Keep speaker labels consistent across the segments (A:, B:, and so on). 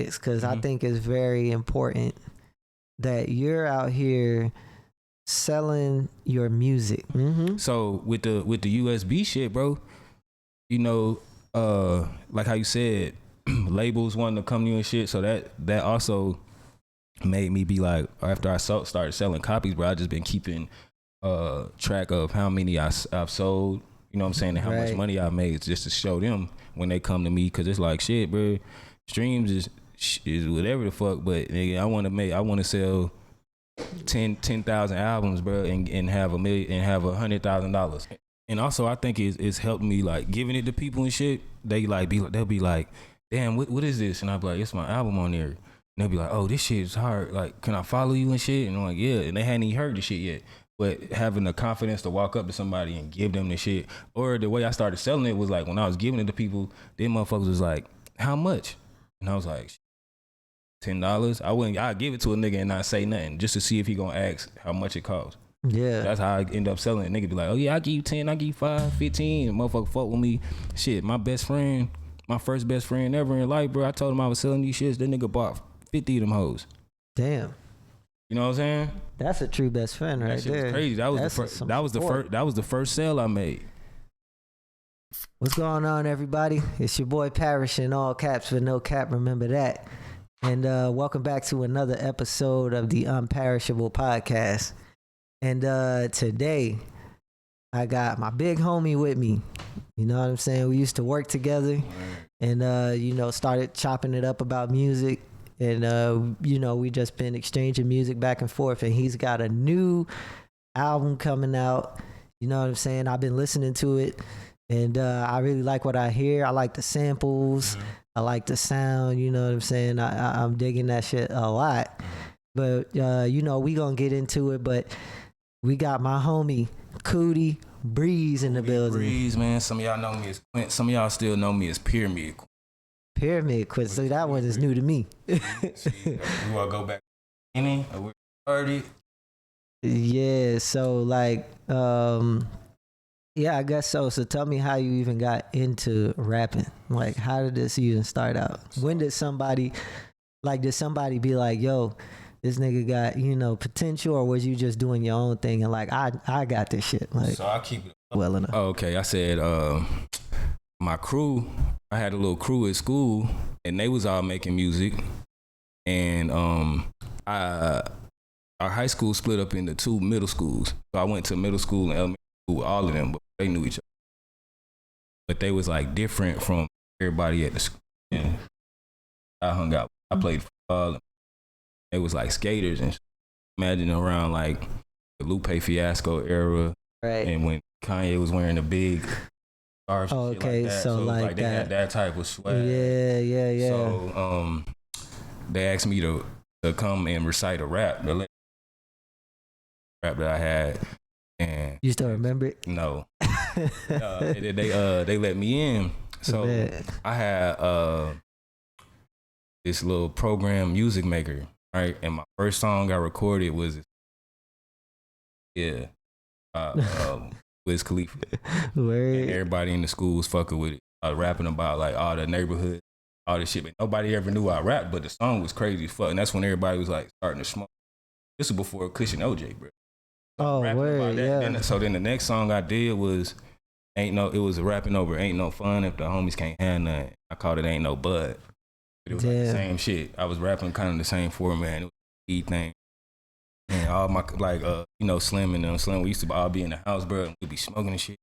A: because I think it's very important that you're out here selling your music.
B: So with the USB shit, bro, you know, like how you said, labels wanting to come to you and shit. So that also made me be like, after I started selling copies, bro, I just been keeping track of how many I've sold. You know what I'm saying? And how much money I made, just to show them when they come to me, because it's like, shit, bro, streams is whatever the fuck, but nigga, I want to sell 10,000 albums, bro, and have $100,000. And also, I think it's helped me, like, giving it to people and shit. They'll be like, damn, what is this? And I'll be like, it's my album on there. And they'll be like, oh, this shit is hard. Like, can I follow you and shit? And I'm like, yeah. And they hadn't even heard the shit yet. But having the confidence to walk up to somebody and give them the shit, or the way I started selling it was like, when I was giving it to people, them motherfuckers was like, how much? And I was like, $10. I'd give it to a nigga and not say nothing, just to see if he gonna ask how much it costs.
A: Yeah.
B: That's how I end up selling it. Nigga be like, oh yeah, I give you 10, I give you 5, 15. And motherfucker fuck with me. Shit, my first best friend ever in life, bro, I told him I was selling these shits. That nigga bought 50 of them hoes.
A: Damn.
B: You know what I'm saying?
A: That's a true best friend right there.
B: Was crazy. That was the first sale I made.
A: What's going on, everybody? It's your boy Parrish in all caps with no cap. Remember that. And welcome back to another episode of the Unperishable Podcast. And today I got my big homie with me. You know what I'm saying? We used to work together, and started chopping it up about music. And, we just been exchanging music back and forth, and he's got a new album coming out. You know what I'm saying? I've been listening to it, and I really like what I hear. I like the samples. I like the sound. You know what I'm saying? I'm digging that shit a lot. But, we gonna get into it, but we got my homie, COODIE Breeze in the building.
B: Breeze, man. Some of y'all know me as Quint. Some of y'all still know me as Pyramid.
A: Pyramid Quint. So that one is new to me.
B: See, we want to go back. Any? We started.
A: Yeah. So like, I guess so. So tell me how you even got into rapping. Like, how did this even start out? When did somebody be like, yo, this nigga got, potential, or was you just doing your own thing and like, I got this shit? Like,
B: so I keep it
A: well enough.
B: Oh, okay. I said, my crew, I had a little crew at school, and they was all making music. And our high school split up into 2 middle schools. So I went to middle school and elementary school with all of them, but they knew each other. But they was like different from everybody at the school. And I hung out. I played football. They was like skaters and imagine around like the Lupe Fiasco era.
A: Right.
B: And when Kanye was wearing the big scarves.
A: Oh, okay.
B: Like that.
A: So like
B: they had that type of swag.
A: Yeah.
B: So they asked me to come and recite a rap, the rap that I had. And
A: you still remember it?
B: No. They let me in. So I had this little program, Music Maker, right? And my first song I recorded was Wiz Khalifa.
A: Word.
B: And everybody in the school was fucking with it. I was rapping about like all the neighborhood, all this shit. But nobody ever knew I rapped, but the song was crazy as fuck. And that's when everybody was like starting to smoke. This was before Kush and OJ, bro.
A: Oh, word, yeah.
B: So then the next song I did was it was rapping over Ain't No Fun If the Homies Can't Have None. I called it Ain't No Bud. But it was like the same shit. I was rapping kind of the same format. It was a key thing. And all my, like, Slim and them, Slim, we used to all be in the house, bro, and we'd be smoking and shit.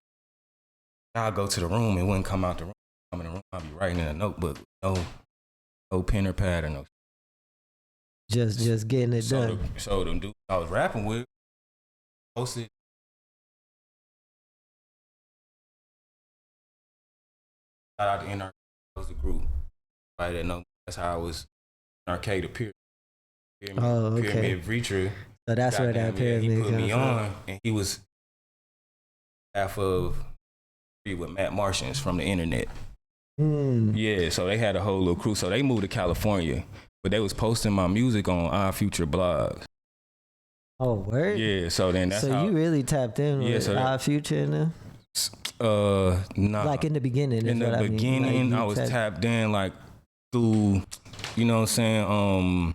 B: I'd go to the room and wouldn't come out the room. Come in the room, I'd be writing in a notebook. No pen or pad or no.
A: Just getting it done.
B: So them dudes I was rapping with, posted. Shout out to NRK, that was the group. Right, that know that's how I was NRK to Pyramid. Pyramid Reacher.
A: So that's where that Pyramid
B: he put me
A: from.
B: on, and he was half of with Matt Martians from the internet. Yeah, so they had a whole little crew. So they moved to California, but they was posting my music on Our Future blogs.
A: Oh, word?
B: Yeah, so then that's how.
A: So you really tapped in with Our Future in there?
B: Nah.
A: Like in the beginning.
B: In the beginning, I was tapped in like through You know what I'm saying?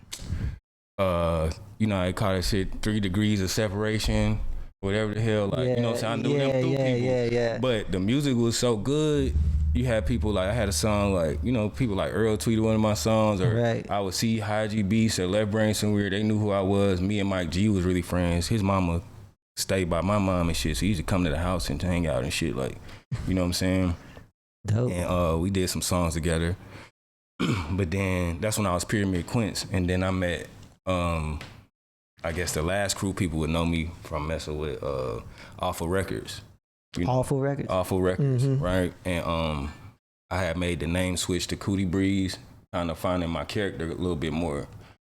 B: You know, I call that shit 3 degrees of separation, whatever the hell. Like, you know what I'm saying? I knew them through people.
A: Yeah.
B: But the music was so good. You had people like, I had a song like, you know, people like Earl tweeted one of my songs, or I would see High G Beats or Left Brain somewhere. They knew who I was. Me and Mike G was really friends. His mama stayed by my mom and shit, so he used to come to the house and to hang out and shit, like, you know what I'm saying?
A: Dope.
B: And we did some songs together. But then that's when I was Pyramid Quince, and then I met I guess the last crew people would know me from messing with Awful Records. You know,
A: Awful Records,
B: right? And I had made the name switch to COODIE Breeze, kind of finding my character a little bit more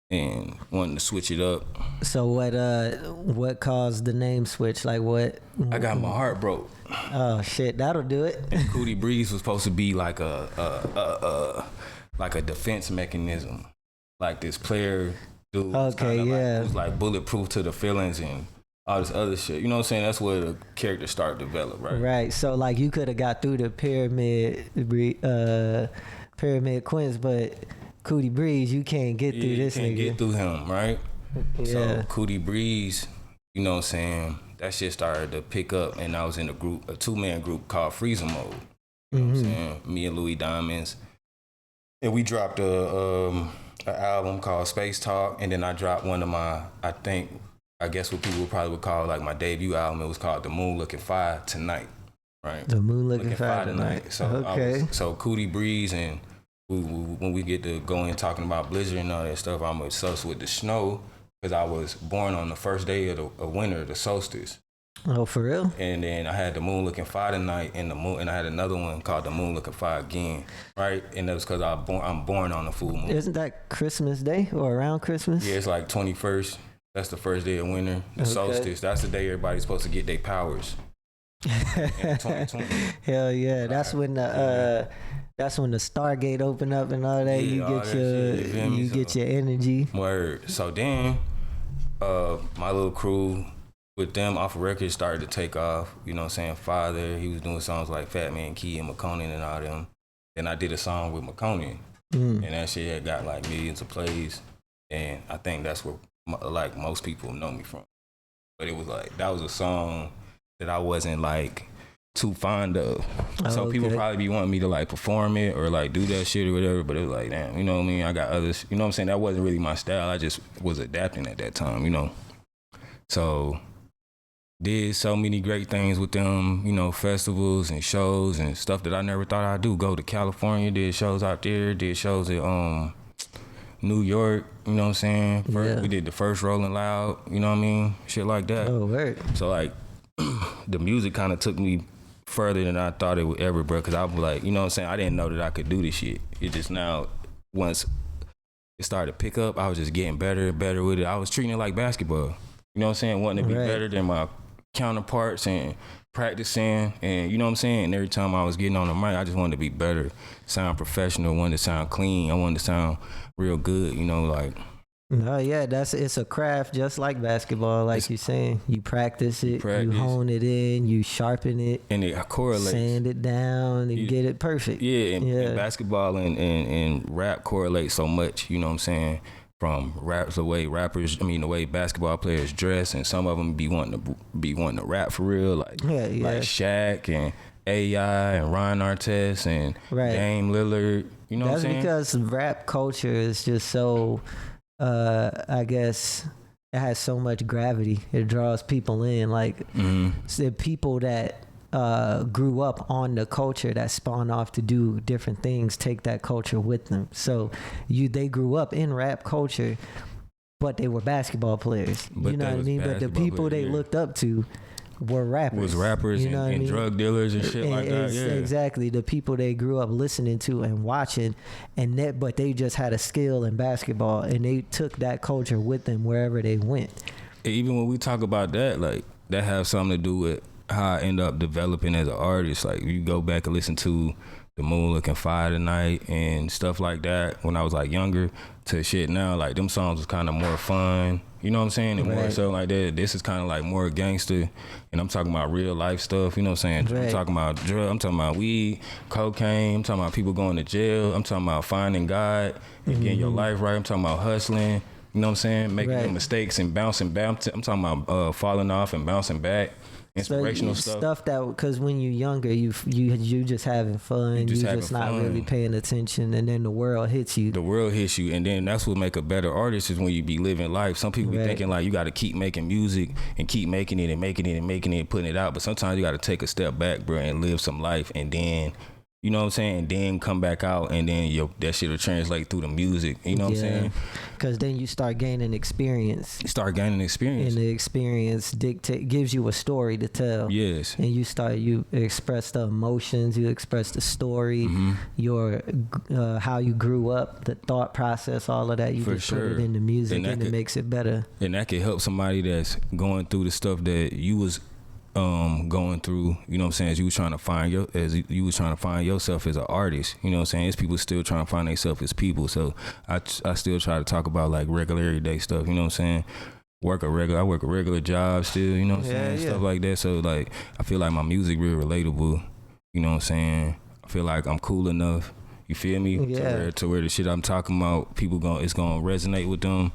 B: and wanting to switch it up.
A: So what caused the name switch? Like what?
B: I got my heart broke.
A: Oh shit, that'll do it.
B: And COODIE Breeze was supposed to be like a defense mechanism, like this player dude.
A: Okay, yeah.
B: It was like bulletproof to the feelings and all this other shit. You know what I'm saying? That's where the character started to develop, right?
A: Right. So like you could have got through the Pyramid Quince, but COODIE Breeze, you can't get through this nigga.
B: You can't get through him, right?
A: Yeah.
B: So COODIE Breeze, you know what I'm saying? That shit started to pick up, and I was in a 2-man group called Freezer Mode. You know what I'm saying? Me and Louis Diamonds. And we dropped an album called Space Talk, and then I dropped one of my, I guess what people probably would call like my debut album. It was called The Moon Looking Fire Tonight, right?
A: The Moon Looking Fire Tonight.
B: So
A: okay.
B: So COODIE Breeze, and when we get to going talking about Blizzard and all that stuff, I'm obsessed with the snow because I was born on the first day of winter, the solstice.
A: Oh, for real?
B: And then I had The Moon Looking Fire Tonight, and I had another one called The Moon Looking Fire Again, right? And that was because I'm born on the full moon.
A: Isn't that Christmas Day or around Christmas?
B: Yeah, it's like 21st. That's the first day of winter. The solstice. That's the day everybody's supposed to get their powers. In 2020.
A: Hell yeah! That's when the Stargate open up and all that.
B: Yeah,
A: you get your energy.
B: Word. So then, my little crew with them Off of Records started to take off. You know what I'm saying? Father, he was doing songs like Fat Man Key and McConan and all them. Then I did a song with McConan, and that shit had got like millions of plays. And I think that's where like most people know me from. But it was like, that was a song that I wasn't like too fond of. So people probably be wanting me to like perform it or like do that shit or whatever, but it was like, damn, you know what I mean? I got others, you know what I'm saying? That wasn't really my style. I just was adapting at that time, you know? So did so many great things with them, you know, festivals and shows and stuff that I never thought I'd do. Go to California, did shows out there, did shows at New York, you know what I'm saying? We did the first Rolling Loud, you know what I mean? Shit like that.
A: Oh, right.
B: So like, the music kind of took me further than I thought it would ever, bro. Cause I was like, you know what I'm saying? I didn't know that I could do this shit. It just now, once it started to pick up, I was just getting better and better with it. I was treating it like basketball. You know what I'm saying? Wanting to be better than my counterparts and practicing, and you know what I'm saying? And every time I was getting on the mic, I just wanted to be better, sound professional, wanted to sound clean. I wanted to sound real good, you know, like.
A: Oh yeah, it's a craft just like basketball, like you're saying. You practice it, you hone it in, you sharpen it, and it correlates. Sand it down and get it perfect.
B: Yeah, and basketball and rap correlate so much, you know what I'm saying? From the way basketball players dress, and some of them be wanting to rap for real, like Shaq and AI and Ron Artest and Dame Lillard. You know what I'm saying?
A: That's because rap culture is just so, I guess, it has so much gravity. It draws people in. Like the people that grew up on the culture that spawn off to do different things take that culture with them. So they grew up in rap culture, but they were basketball players. You know what I mean? But the people they looked up to were rappers.
B: Was rappers, you know, and drug dealers and shit like that. Yeah,
A: exactly. The people they grew up listening to and watching, but they just had a skill in basketball, and they took that culture with them wherever they went.
B: Even when we talk about that, like that has something to do with how I end up developing as an artist. Like you go back and listen to The Moon Looking Fire Tonight and stuff like that when I was like younger, to shit now. Like them songs was kind of more fun. You know what I'm saying? And more so like that. This is kind of like more gangster, and I'm talking about real life stuff. You know what I'm saying? I'm talking about drugs. I'm talking about weed, cocaine. I'm talking about people going to jail. I'm talking about finding God and getting your life right. I'm talking about hustling. You know what I'm saying? Making mistakes and bouncing back. I'm talking about falling off and bouncing back. Inspirational stuff
A: that, because when you're younger, you just having fun, you just not really paying attention, and then the world hits you,
B: and then that's what make a better artist, is when you be living life. Some people be thinking like you got to keep making music and keep making it and making it and making it and putting it out, but sometimes you got to take a step back, bro, and live some life, and then, you know what I'm saying, and then come back out, and then that shit will translate through the music. You know what I'm saying?
A: Because then you start gaining experience. And the experience gives you a story to tell.
B: Yes.
A: And you express the emotions, you express the story, your how you grew up, the thought process, all of that. You just put it in the music, and it makes it better.
B: And that can help somebody that's going through the stuff that you was going through, you know what I'm saying, as you was trying to find yourself as an artist. You know what I'm saying? It's people still trying to find themselves as people. So I still try to talk about like regular everyday stuff, you know what I'm saying? I work a regular job still, you know what I'm saying? Stuff like that. So like I feel like my music real relatable, you know what I'm saying? I feel like I'm cool enough, you feel me? To where the shit I'm talking about, it's gonna resonate with them,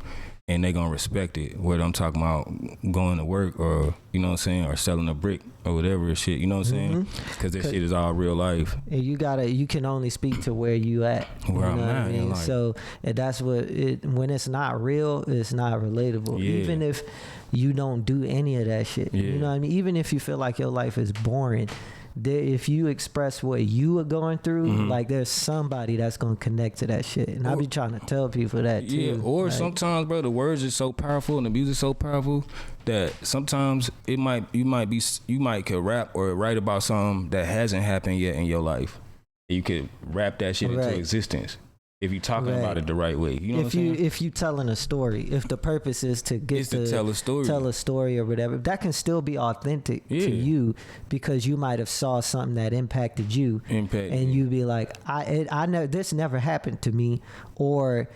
B: and they gonna respect it. Whether I'm talking about going to work, or, you know what I'm saying, or selling a brick or whatever shit, you know what I'm saying? Because this shit is all real life.
A: And you can only speak to where you at.
B: Where I'm at.
A: I mean? So that's when it's not real, it's not relatable.
B: Yeah.
A: Even if you don't do any of that shit. You know what I mean? Even if you feel like your life is boring, if you express what you are going through, like there's somebody that's gonna connect to that shit, and I be trying to tell people that too.
B: Yeah, or sometimes, bro, the words are so powerful and the music's so powerful that sometimes you might could rap or write about something that hasn't happened yet in your life. You could rap that shit into existence. If you talking about it the right way, you know what I'm saying?
A: If you telling a story, if the purpose is to tell a story or whatever, that can still be authentic to you, because you might have saw something that impacted you, and you be like, I know this never happened to me, or,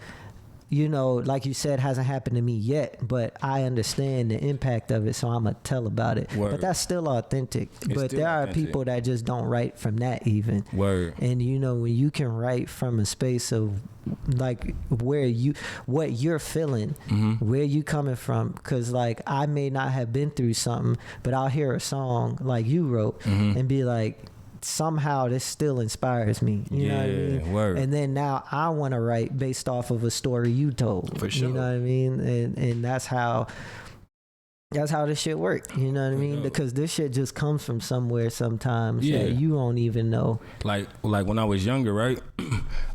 A: you know, like you said, hasn't happened to me yet, but I understand the impact of it, so I'm gonna tell about it. But that's still authentic. But there are people that just don't write from that even. And you know, when you can write from a space of like what you're feeling, where you coming from, because like I may not have been through something, but I'll hear a song like you wrote and be like, somehow this still inspires me, you know what I mean? And then now I want to write based off of a story you told. For sure. You know what I mean? And that's how this shit work, you know what I mean? Because this shit just comes from somewhere sometimes that you don't even know. Like
B: when I was younger, right?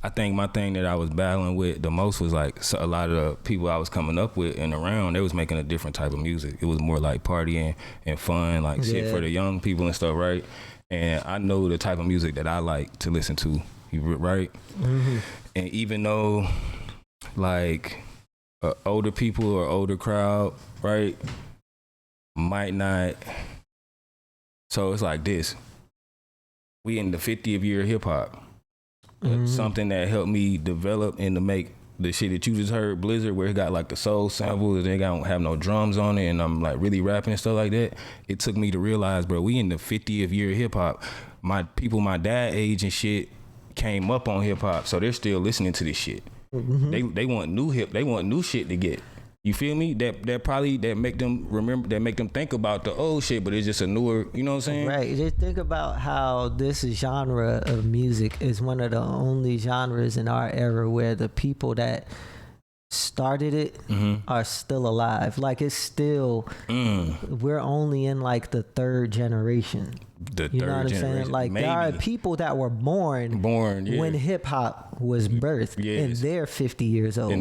B: I think my thing that I was battling with the most was like, so a lot of the people I was coming up with and around, they was making a different type of music. It was more like partying and fun, like shit for the young people and stuff, right? And I know the type of music that I like to listen to, right? And even though like older people or older crowd, right, might not, so it's like this. We in the 50th year of hip hop. Something that helped me develop and to make the shit that you just heard, Blizzard, where it got like the soul samples, they don't have no drums on it, and I'm like really rapping and stuff like that. It took me to realize, bro, we in the 50th year of hip hop. My people, my dad age and shit, came up on hip hop, so they're still listening to this shit. They want new shit to get. You feel me? That make them remember, that make them think about the old shit, but it's just a newer, you know what I'm saying?
A: Right. Just think about how this genre of music is one of the only genres in our era where the people that started it are still alive. Like it's still, we're only in like the third generation. You know what I'm saying? Like there are people that were born when hip hop was birthed, and they're 50 years old.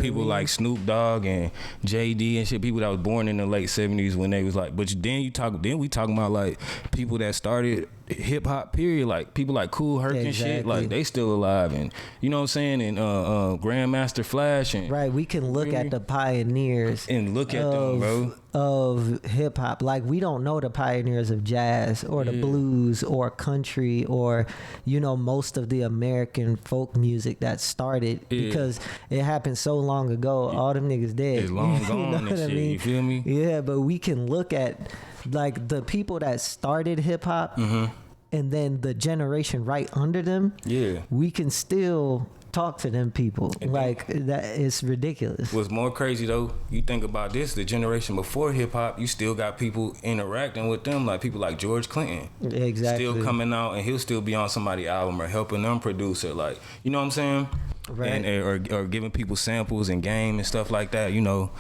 B: People like Snoop Dogg and JD and shit. People that was born in the late 70s when they was like. But then we talking about like people that started hip hop period, like people like Cool Herc and shit. Like they still alive, and you know what I'm saying? And Grandmaster Flash and
A: we can look at the pioneers
B: and look at them, bro.
A: of hip hop. Like, we don't know the pioneers of jazz or the blues or country or, you know, most of the American folk music that started because it happened so long ago. All them niggas dead.
B: It's long gone
A: You know
B: and
A: what I
B: shit.
A: mean?
B: You feel me?
A: Yeah, but we can look at like the people that started hip hop and then the generation right under them. Yeah, we can still talk to them people. And like, that is ridiculous.
B: What's more crazy though, you think about this, the generation before hip hop, you still got people interacting with them, like people like George Clinton.
A: Exactly.
B: Still coming out and he'll still be on somebody's album or helping them produce it, like, you know what I'm saying? Right. And or giving people samples and game and stuff like that, you know.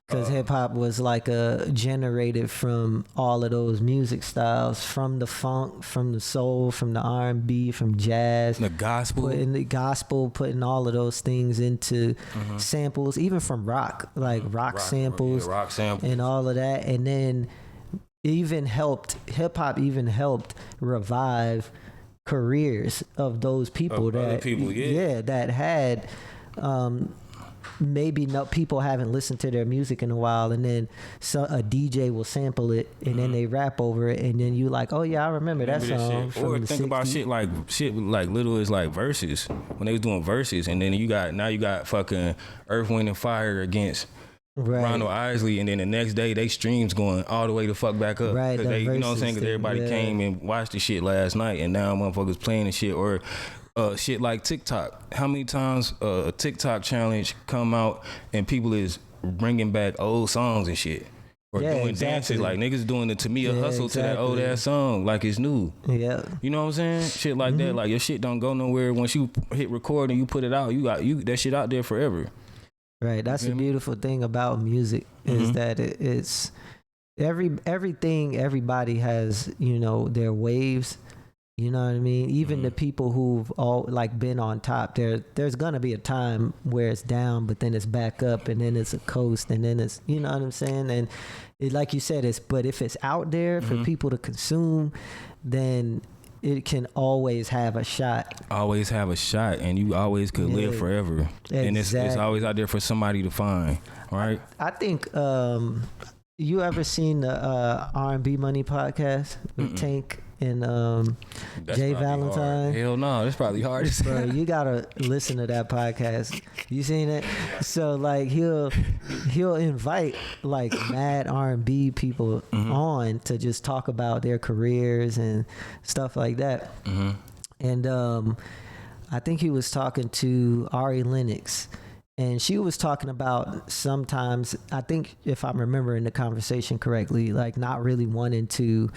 A: Because hip hop was like generated from all of those music styles, from the funk, from the soul, from the R&B, from jazz,
B: the gospel,
A: putting all of those things into samples, even from rock, like rock samples, and all of that, and then hip hop even helped revive careers of those people that had. Maybe people haven't listened to their music in a while, and then a DJ will sample it, and then they rap over it, and then you like, oh yeah, I remember that song.
B: That or think 60s. About shit like little as like verses, when they was doing verses, and then you got fucking Earth, Wind and Fire against Ronald Isley, and then the next day they streams going all the way the fuck back up. Right, they, you know what I'm saying? Because everybody came and watched the shit last night, and now motherfuckers playing the shit. Or shit like TikTok. How many times a TikTok challenge come out and people is bringing back old songs and shit, or doing dances, like niggas doing the Tamia Hustle to that old ass song like it's new. Yeah, you know what I'm saying? Shit like that. Like, your shit don't go nowhere. Once you hit record and you put it out, you got that shit out there forever.
A: Right. That's the beautiful thing about music is that it's everything. Everybody has, you know, their waves. You know what I mean? Even the people who've all like been on top, there's gonna be a time where it's down, but then it's back up, and then it's a coast, and then it's, you know what I'm saying? And it, like you said, but if it's out there for people to consume, then it can always have a shot. Always have a shot,
B: and you always could live forever. Exactly. And it's always out there for somebody to find, right?
A: I think you ever seen the R&B Money podcast with Tank and Jay Valentine?
B: Hard. Hell no, that's probably hard.
A: Bro, you gotta listen to that podcast. You seen it? So like he'll invite like mad R&B people on to just talk about their careers and stuff like that. And I think he was talking to Ari Lennox, and she was talking about sometimes, I think if I'm remembering the conversation correctly, like not really wanting to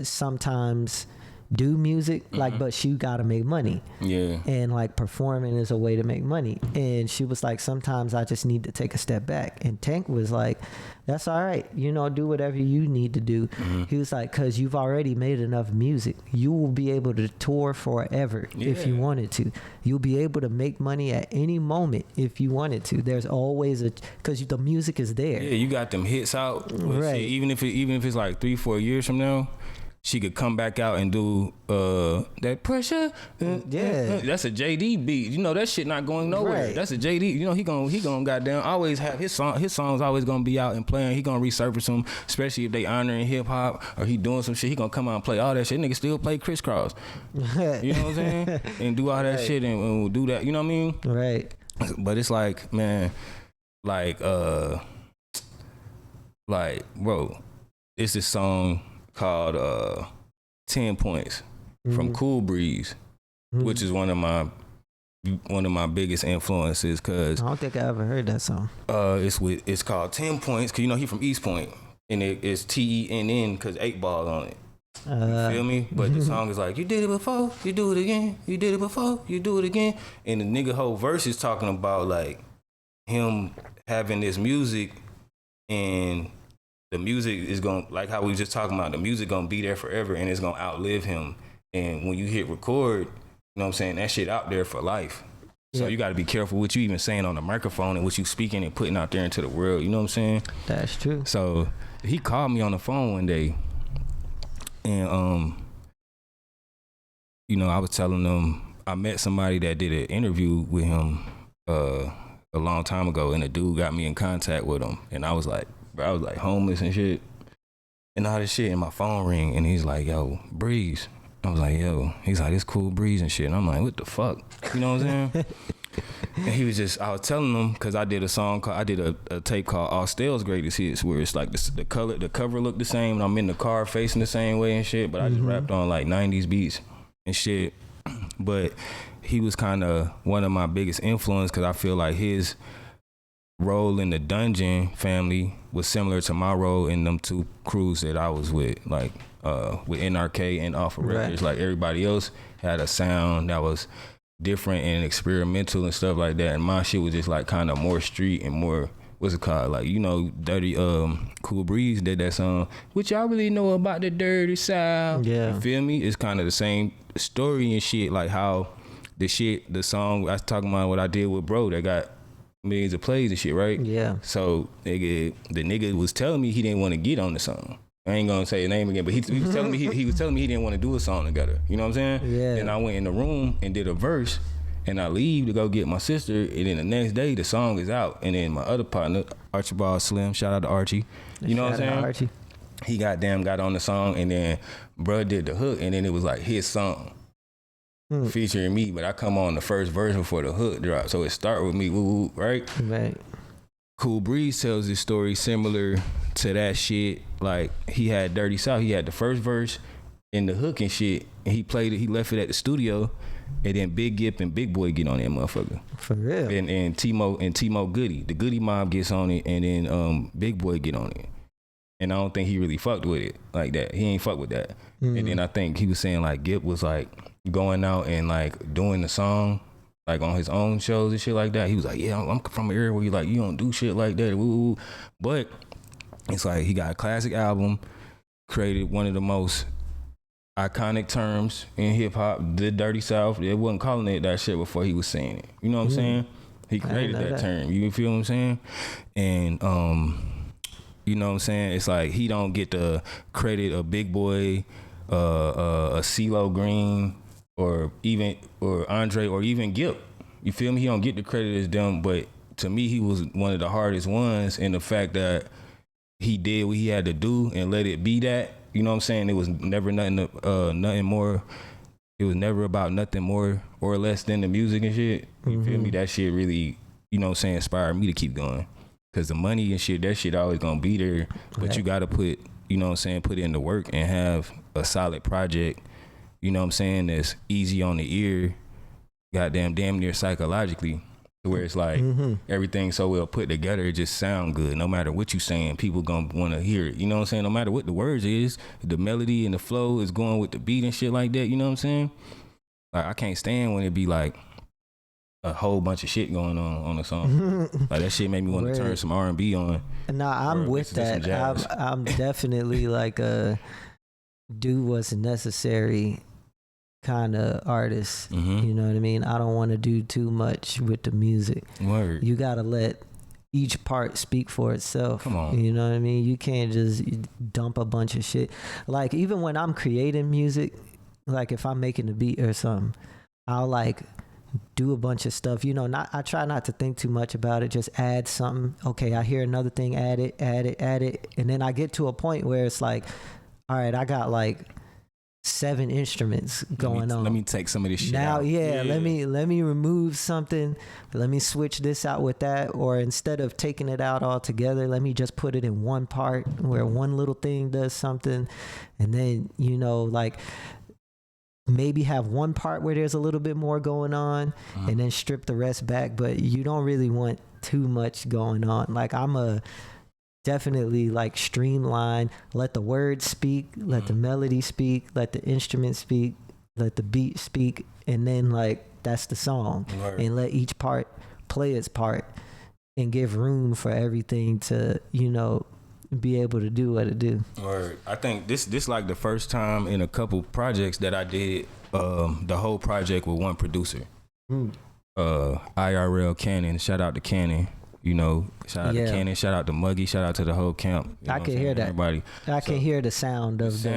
A: sometimes do music, like, but she gotta make money. Yeah. And like performing is a way to make money. And she was like, sometimes I just need to take a step back. And Tank was like, that's all right, you know, do whatever you need to do. He was like, cause you've already made enough music. You will be able to tour forever if you wanted to. You'll be able to make money at any moment if you wanted to. There's always cause the music is there.
B: Yeah, you got them hits out. Right. Shit, even if it's like 3-4 years from now, she could come back out and do that pressure. That's a JD beat. You know, that shit not going nowhere. Right. That's a JD. You know, he gonna goddamn always have his songs always gonna be out and playing. He gonna resurface them, especially if they honoring hip hop or he doing some shit. He gonna come out and play all that shit. Nigga still play crisscross. You know what I'm saying? And do all that shit and do that. You know what I mean? Right. But it's like, man, like bro, it's this song called 10 Points from Cool Breeze, which is one of my biggest influences, cause
A: I don't think I ever heard that song.
B: It's called 10 Points, cause you know he from East Point, and it's TENN cause 8 Ball on it. You feel me? But the song is like, you did it before, you do it again. You did it before, you do it again. And the nigga whole verse is talking about like him having this music, and the music is going, like how we was just talking about, the music gonna be there forever and it's gonna outlive him. And when you hit record, you know what I'm saying, that shit out there for life. So you gotta be careful what you even saying on the microphone and what you speaking and putting out there into the world. You know what I'm saying?
A: That's true.
B: So he called me on the phone one day, and you know, I was telling them I met somebody that did an interview with him a long time ago, and a dude got me in contact with him, and I was like, bro, I was like homeless and shit. And all this shit, and my phone ring, and he's like, yo, Breeze. I was like, yo. He's like, it's Cool Breeze and shit. And I'm like, what the fuck? You know what I'm saying? And he was just, I was telling him, because I did a tape called All Stale's Greatest Hits, where it's like the cover looked the same, and I'm in the car facing the same way and shit, but I just rapped on like 90s beats and shit. But he was kind of one of my biggest influence, because I feel like his role in the Dungeon family was similar to my role in them two crews that I was with, like with NRK and Off of Records. Like everybody else had a sound that was different and experimental and stuff like that, and my shit was just like kind of more street and more, what's it called, like, you know, dirty. Cool Breeze did that song, which y'all really know about the dirty side. Yeah, you feel me? It's kind of the same story and shit, like how the song I was talking about, what I did with Bro, that got millions of plays and shit, right? Yeah. So the nigga was telling me he didn't want to get on the song. I ain't gonna say his name again, but he was telling me he was telling me he didn't want to do a song together. You know what I'm saying? Yeah. And I went in the room and did a verse, and I leave to go get my sister, and then the next day the song is out, and then my other partner, Archibald Slim, shout out to Archie. You know what I'm saying? Archie. He got on the song, and then bruh did the hook, and then it was like his song. Featuring me, but I come on the first verse before the hook drop, so it start with me, woo woo, right? Right. Cool Breeze tells this story similar to that shit. Like, he had Dirty South, he had the first verse and the hook and shit, and he played it, he left it at the studio, and then Big Gip and Big Boy get on that motherfucker. For real. And Timo Goody, the Goody Mob gets on it, and then Big Boy get on it. And I don't think he really fucked with it like that. He ain't fuck with that. And then I think he was saying like Gip was like going out and like doing the song like on his own shows and shit like that. He was like, yeah, I'm from an area where you like, you don't do shit like that. Woo. But it's like he got a classic album, created one of the most iconic terms in hip hop, the Dirty South. They wasn't calling it that shit before he was saying it. You know what I'm saying? He created that term. You feel what I'm saying? And you know what I'm saying? It's like he don't get the credit of Big Boy, a CeeLo Green, or Andre, or even Gip. You feel me? He don't get the credit as them, but to me, he was one of the hardest ones in the fact that he did what he had to do and let it be that. You know what I'm saying? It was never nothing more. It was never about nothing more or less than the music and shit. You feel me? That shit really, you know what I'm saying, inspired me to keep going. Cause the money and shit, that shit always gonna be there. But you gotta put, you know what I'm saying, put in the work and have a solid project, you know what I'm saying, that's easy on the ear, goddamn damn near psychologically, where it's like everything so well put together, it just sound good. No matter what you saying, people gonna wanna hear it. You know what I'm saying? No matter what the words is, the melody and the flow is going with the beat and shit like that, you know what I'm saying? Like, I can't stand when it be like a whole bunch of shit going on a song. Like, that shit made me want to turn some R&B on.
A: Nah, I'm with that. I'm definitely like a do what's necessary kind of artist. You know what I mean? I don't want to do too much with the music. Word. You gotta let each part speak for itself. Come on. You know what I mean? You can't just dump a bunch of shit. Like, even when I'm creating music, like if I'm making a beat or something, I'll like do a bunch of stuff, you know, I try not to think too much about it, just add something. Okay, I hear another thing, add it. And then I get to a point where it's like, all right, I got like 7 instruments going on.
B: Let me take some of this shit
A: now,
B: out.
A: Yeah, let me remove something. Let me switch this out with that. Or instead of taking it out altogether, let me just put it in one part where one little thing does something. And then, you know, like maybe have one part where there's a little bit more going on and then strip the rest back. But you don't really want too much going on. Like, I'm definitely like streamline, let the words speak, let the melody speak, let the instrument speak, let the beat speak, and then like that's the song. Word. And let each part play its part and give room for everything to, you know, be able to do what it do.
B: Word. I think this like the first time in a couple projects that I did the whole project with one producer. IRL Cannon, shout out to Cannon. You know, shout out to Cannon, shout out to Muggy, shout out to the whole camp.
A: I can hear that. Everybody. I can hear the sound of the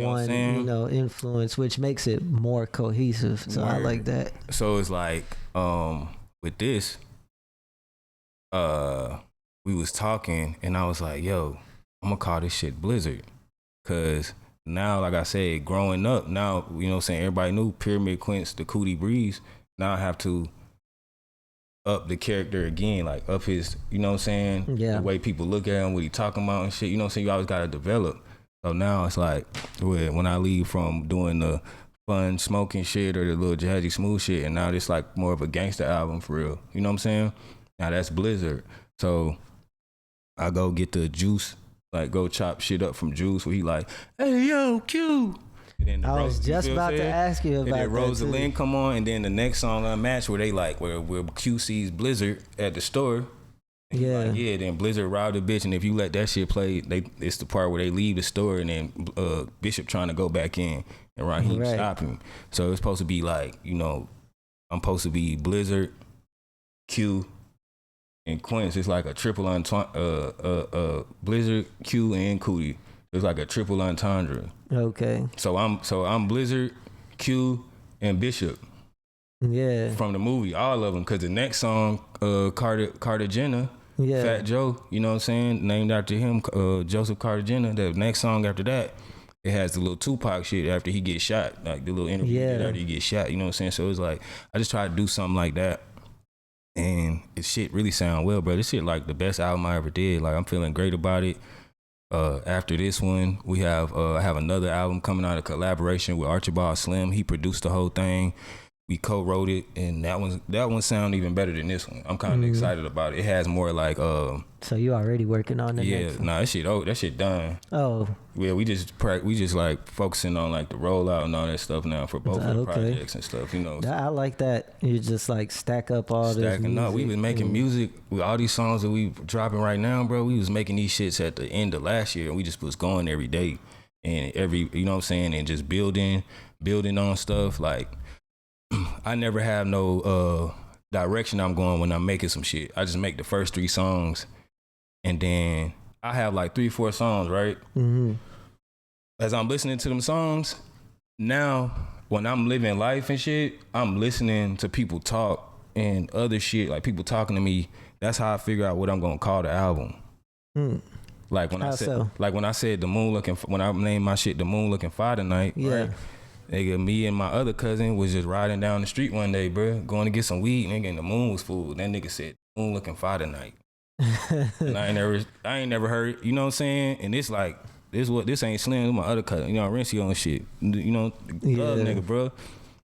A: one, you know, influence, which makes it more cohesive. So I like that.
B: So it's like, with this, we was talking, and I was like, yo, I'm gonna call this shit Blizzard. Cause now, like I said, growing up, now, you know what I'm saying, everybody knew Pyramid Quince, the Coodie Breeze. Now I have to up the character again, like up his, you know what I'm saying?
A: Yeah.
B: The way people look at him, what he talking about and shit, you know what I'm saying? You always gotta develop. So now it's like, when I leave from doing the fun smoking shit or the little jazzy smooth shit, and now it's like more of a gangster album for real. You know what I'm saying? Now that's Blizzard. So I go get the Juice, like go chop shit up from Juice, where he like, hey yo, Q.
A: I was just about to ask you about that.
B: And then Rosalind come on, and then the next song Unmatched, where they like where Q sees Blizzard at the store.
A: Yeah,
B: like, yeah. Then Blizzard robbed the bitch, and if you let that shit play, it's the part where they leave the store, and then Bishop trying to go back in, and Raheem stop him. So it's supposed to be like, you know, I'm supposed to be Blizzard, Q, and Quince. It's like a triple Blizzard, Q, and Coodie. It's like a triple entendre. Okay. So I'm Blizzard, Q, and Bishop. Yeah. From the movie, all of them, because the next song, Cartagena, Fat Joe, you know what I'm saying, named after him, Joseph Cartagena. The next song after that, it has the little Tupac shit after he gets shot, like the little interview after he gets shot. You know what I'm saying? So it's like I just try to do something like that, and it shit really sound well, bro. This shit like the best album I ever did. Like I'm feeling great about it. After this one, we have I have another album coming out of collaboration with Archibald Slim. He produced the whole thing. We co-wrote it, and that one sound even better than this one. I'm kind of excited about it. It has more like
A: So you already working on it?
B: Yeah, nah, that shit done. Oh. Yeah, we just like focusing on like the rollout and all that stuff now for both of the projects and stuff. You know,
A: I like that. You just like stack up all this music.
B: Up. We was making music with all these songs that we dropping right now, bro. We was making these shits at the end of last year, and we just was going every day and you know what I'm saying, and just building on stuff like. I never have no direction I'm going when I'm making some shit. I just make the first 3 songs, and then I have like 3-4 songs, right? Mm-hmm. As I'm listening to them songs, now when I'm living life and shit, I'm listening to people talk and other shit, like people talking to me. That's how I figure out what I'm gonna call the album. Like when I said the moon looking, when I named my shit the moon looking fire tonight, right? Nigga, me and my other cousin was just riding down the street one day, bro, going to get some weed, nigga, and the moon was full. That nigga said, moon looking fire tonight. And I ain't never heard, you know what I'm saying? And it's like, this ain't Slim, this my other cousin, you know, Rencio and shit. You know, love nigga, bro.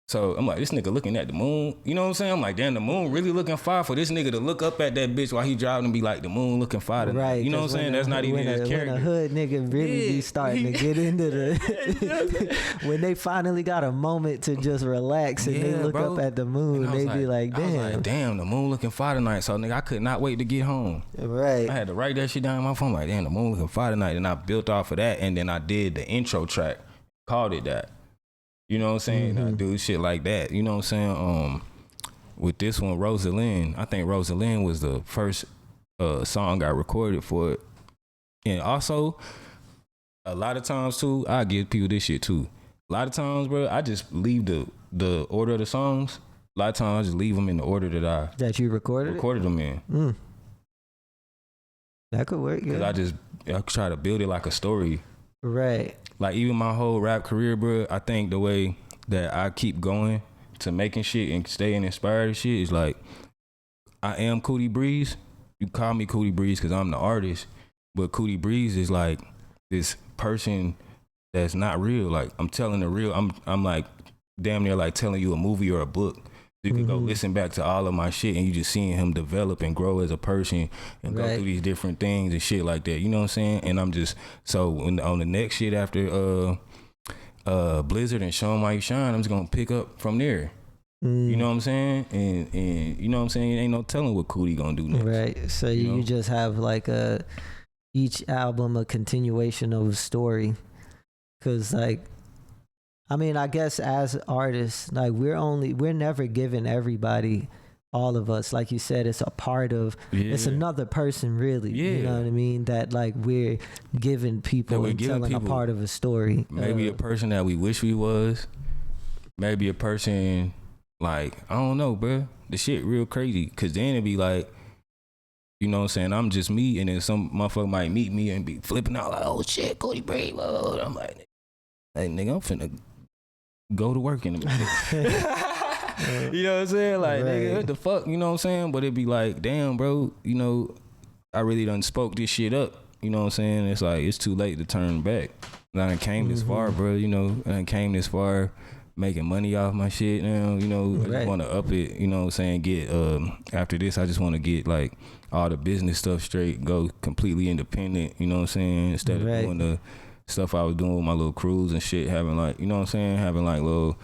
B: So I'm like, this nigga looking at the moon. You know what I'm saying? I'm like, damn, the moon really looking fire for this nigga to look up at that bitch while he driving and be like, the moon looking fire tonight. Right. You know what I'm saying? That's not even his character.
A: When a hood nigga really be starting to get into the... when they finally got a moment to just relax and they look up at the moon, they be like, damn. I was like,
B: damn, the moon looking fire tonight. So nigga, I could not wait to get home. Right. I had to write that shit down on my phone. Like, damn, the moon looking fire tonight. And I built off of that. And then I did the intro track. Called it that. You know what I'm saying? Mm-hmm. I do shit like that. You know what I'm saying? With this one, Rosalind, I think Rosalind was the first song I recorded for it. And also, a lot of times too, I give people this shit too. A lot of times, bro, I just leave the order of the songs. A lot of times, I just leave them in the order
A: that you recorded
B: them in.
A: That could work.
B: Because I try to build it like a story.
A: Right.
B: Like even my whole rap career, bro, I think the way that I keep going to making shit and staying inspired and shit is like, I am Coodie Breeze. You call me Coodie Breeze because I'm the artist, but Coodie Breeze is like this person that's not real. Like I'm telling the real, I'm like damn near like telling you a movie or a book. You can go listen back to all of my shit and you just seeing him develop and grow as a person and go through these different things and shit like that. You know what I'm saying? And I'm just, so on the next shit after Blizzard and Show 'Em How You Shine, I'm just going to pick up from there. You know what I'm saying? And you know what I'm saying? Ain't no telling what Coodie going to do next.
A: Right. So you just have like each album a continuation of a story. Cause like, I mean, I guess as artists, like we're never giving everybody, all of us, like you said, it's a part of, it's another person really, you know what I mean? That like we're giving people and telling a part of a story.
B: Maybe a person that we wish we was, maybe a person like, I don't know, bro. The shit real crazy. Cause then it'd be like, You know what I'm saying? I'm just me, and then some motherfucker might meet me and be flipping out like, oh shit, Coodie Brave. I'm like, hey nigga, I'm finna go to work in a minute. You know what I'm saying? Like, nigga, what the fuck? You know what I'm saying? But it'd be like, damn, bro, you know, I really done spoke this shit up. You know what I'm saying? It's like, it's too late to turn back. And I done came this far, bro. You know, I done came this far making money off my shit now. You know, I just want to up it. You know what I'm saying? Get, after this, I just want to get, like, all the business stuff straight, go completely independent. You know what I'm saying? Instead of doing the stuff I was doing with my little crews and shit, having, like, you know what I'm saying? Having, like, little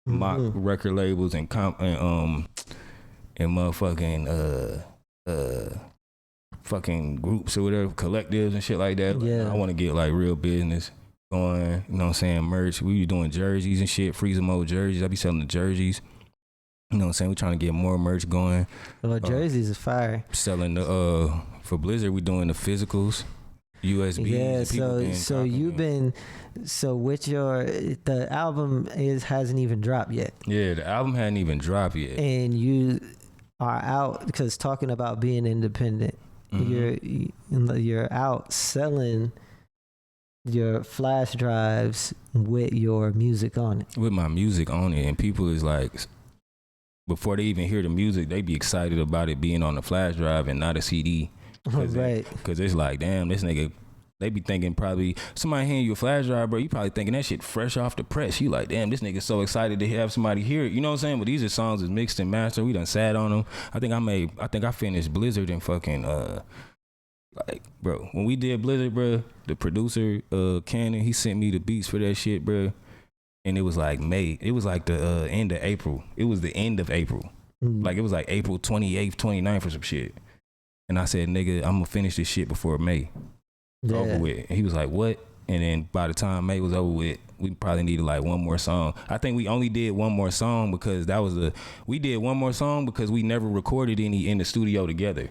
B: mock record labels and motherfucking, fucking groups or whatever, collectives and shit like that. Like, I want to get like real business going, you know what I'm saying, merch. We be doing jerseys and shit, freezer mode jerseys. I be selling the jerseys. You know what I'm saying? We trying to get more merch going.
A: Well, jerseys is fire.
B: Selling the for Blizzard, we doing the physicals, USBs.
A: Yeah, so you've been with the album hasn't even dropped yet. Yeah,
B: the album hadn't even dropped yet.
A: And you are out, because talking about being independent, you're out selling your flash drives with your music on it.
B: With my music on it, and people is like, before they even hear the music, they be excited about it being on the flash drive and not a CD. Because it's like, damn, this nigga, they be thinking probably, somebody handing you a flash drive, bro, you probably thinking that shit fresh off the press. You like, damn, this nigga so excited to have somebody hear it. You know what I'm saying? But these are songs that's mixed and mastered. We done sat on them. I think I finished Blizzard and fucking, like, bro, when we did Blizzard, bro, the producer, Cannon, he sent me the beats for that shit, bro. And it was like May. It was like the end of April. It was the end of April. Like, it was like April 28th, 29th or some shit. And I said, nigga, I'm gonna finish this shit before May. Over with. And he was like, what? And then by the time May was over with, we probably needed like one more song. I think we only did one more song because we did one more song because we never recorded any in the studio together.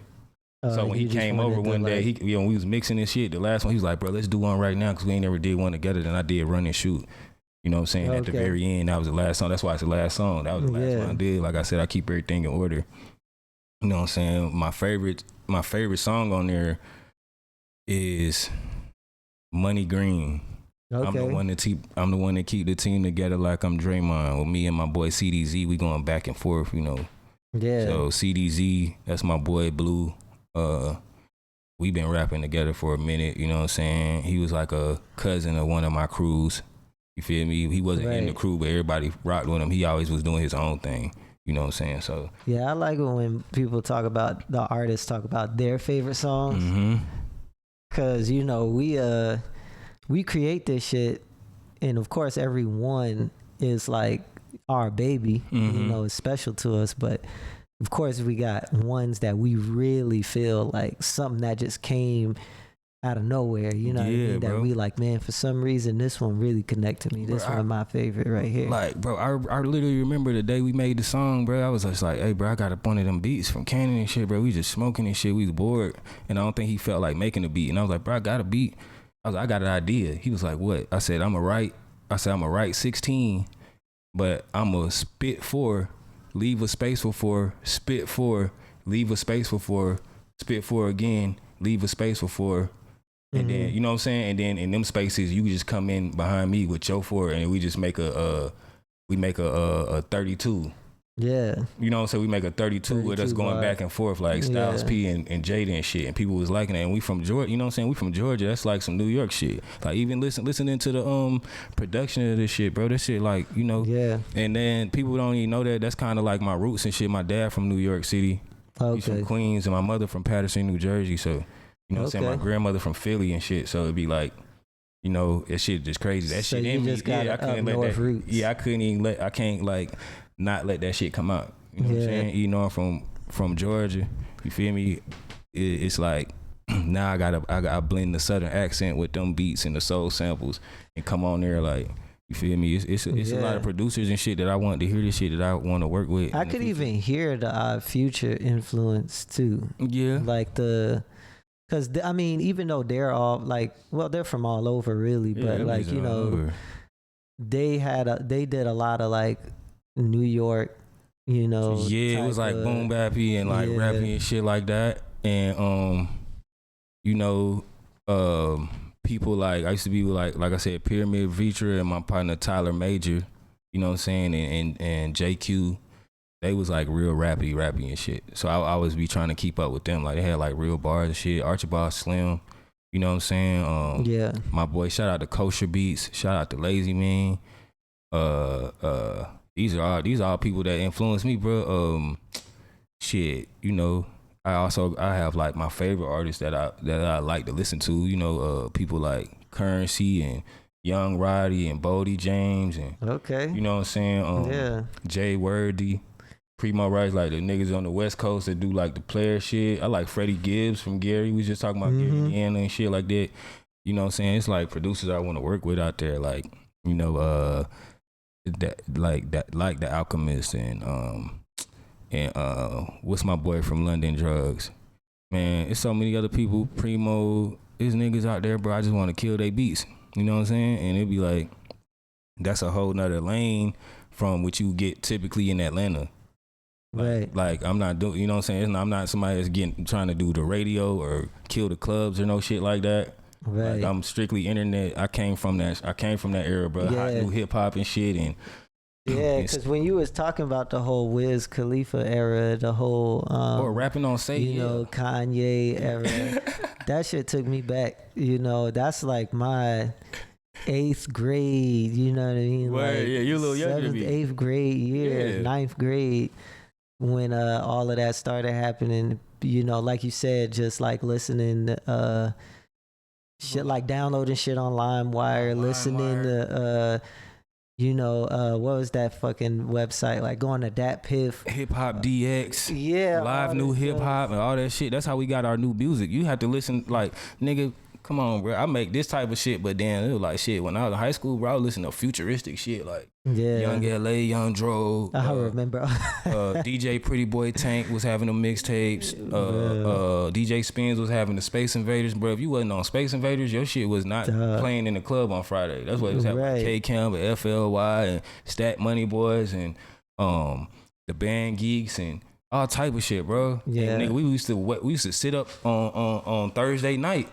B: So when he came over one day, we was mixing this shit. The last one, he was like, bro, let's do one right now because we ain't never did one together. Then I did Run and Shoot. You know what I'm saying? At the very end, that was the last song. That's why it's the last song. That was the last one I did. Like I said, I keep everything in order. You know what I'm saying? My favorite song on there is Money Green. I'm the one that keep the team together like I'm Draymond. With me and my boy CDZ, we going back and forth, you know. Yeah. So CDZ, that's my boy Blue. We been rapping together for a minute, you know what I'm saying? He was like a cousin of one of my crews. You feel me? He wasn't in the crew, but everybody rocked with him. He always was doing his own thing. You know what I'm saying? So
A: yeah, I like it when people talk about, the artists talk about their favorite songs. Cause you know, we create this shit, and of course every one is like our baby. You know, it's special to us, but of course we got ones that we really feel like something that just came out of nowhere, you know what I mean? That we like, man, for some reason this one really connected me. This one my favorite right here.
B: Like, bro, I literally remember the day we made the song, bro. I was just like, hey, bro, I got up one of them beats from Cannon and shit, bro. We just smoking and shit. We was bored, and I don't think he felt like making a beat. And I was like, bro, I got a beat. I was like, I got an idea. He was like, what? I said, I'm gonna write 16, but I'm gonna spit 4, leave a space for 4, spit 4, leave a space for 4, spit 4 again, leave a space for 4. And then, you know what I'm saying? And then in them spaces, you just come in behind me with your 4, and we just make a 32.
A: Yeah.
B: You know what I'm saying? We make a 32 with us going back and forth like Styles P and Jada and shit. And people was liking it. And we from Georgia, you know what I'm saying? We from Georgia. That's like some New York shit. Like, even listening to the production of this shit, bro. This shit, like, you know. Yeah. And then people don't even know that. That's kind of like my roots and shit. My dad from New York City. He's from Queens, and my mother from Patterson, New Jersey. So, you know what I'm saying? My grandmother from Philly and shit. So it'd be like, you know, that shit just crazy. That
A: so
B: shit in me. I couldn't let that.
A: Roots.
B: Yeah, I can't like not let that shit come out. You know what I'm saying? You know, I'm from Georgia. You feel me? It's like now I blend the southern accent with them beats and the soul samples and come on there like, you feel me? It's a lot of producers and shit that I want to hear this shit that I want to work with.
A: I could even hear the Future influence too.
B: Yeah.
A: Like because I mean, even though they're all like, well, they're from all over really, but like, you know, they did a lot of like New York, you know.
B: Yeah, it was like boom bappy and like rapping and shit like that. And you know, people like I used to be with like I said, Pyramid Vitra and my partner Tyler Major, you know what I'm saying, and JQ. They was like real rappy and shit. So I always be trying to keep up with them. Like they had like real bars and shit. Archibald Slim, you know what I'm saying?
A: Yeah.
B: My boy, shout out to Kosher Beats, shout out to Lazy Man. These are all people that influenced me, bro. Shit, you know. I have like my favorite artists that I like to listen to. You know, people like Currency and Young Roddy and Bodie James and
A: okay.
B: You know what I'm saying?
A: Yeah.
B: Jay Wordy. Primo Rice, like the niggas on the West Coast that do like the player shit. I like Freddie Gibbs from Gary. We was just talking about Gary Anna and shit like that. You know what I'm saying? It's like producers I want to work with out there, like, you know, the Alchemist and what's my boy from London Drugs? Man, it's so many other people. Primo, there's niggas out there, bro. I just want to kill they beats. You know what I'm saying? And it'd be like, that's a whole nother lane from what you get typically in Atlanta.
A: Right.
B: Like I'm not doing, you know what I'm saying? I'm not somebody that's trying to do the radio or kill the clubs or no shit like that.
A: Right.
B: Like I'm strictly internet. I came from that era, bro.
A: Yeah.
B: Hot new hip hop and shit. And
A: yeah, because when you was talking about the whole Wiz Khalifa era, the whole
B: or rapping on Say,
A: you know, Kanye era, that shit took me back. You know, that's like my 8th grade. You know what I mean?
B: Right,
A: like
B: yeah, you're a little younger than me.
A: 8th grade year,
B: Yeah.
A: 9th grade. When all of that started happening, you know, like you said, just like listening shit, like downloading shit on LimeWire, listening to you know, what was that fucking website, like going to Dat Piff,
B: Hip Hop DX,
A: yeah,
B: live new hip hop and all that shit. That's how we got our new music. You have to listen, like, nigga, come on, bro. I make this type of shit, but then it was like shit. When I was in high school, bro, I was listening to futuristic shit like Young LA, Young Dro.
A: I remember.
B: DJ Pretty Boy Tank was having the mixtapes. DJ Spins was having the Space Invaders, bro. If you wasn't on Space Invaders, your shit was not playing in the club on Friday. That's what it was happening. K Camp and FLY and Stat Money Boys and the Band Geeks and all type of shit, bro.
A: Yeah,
B: and, nigga, we used to sit up on Thursday night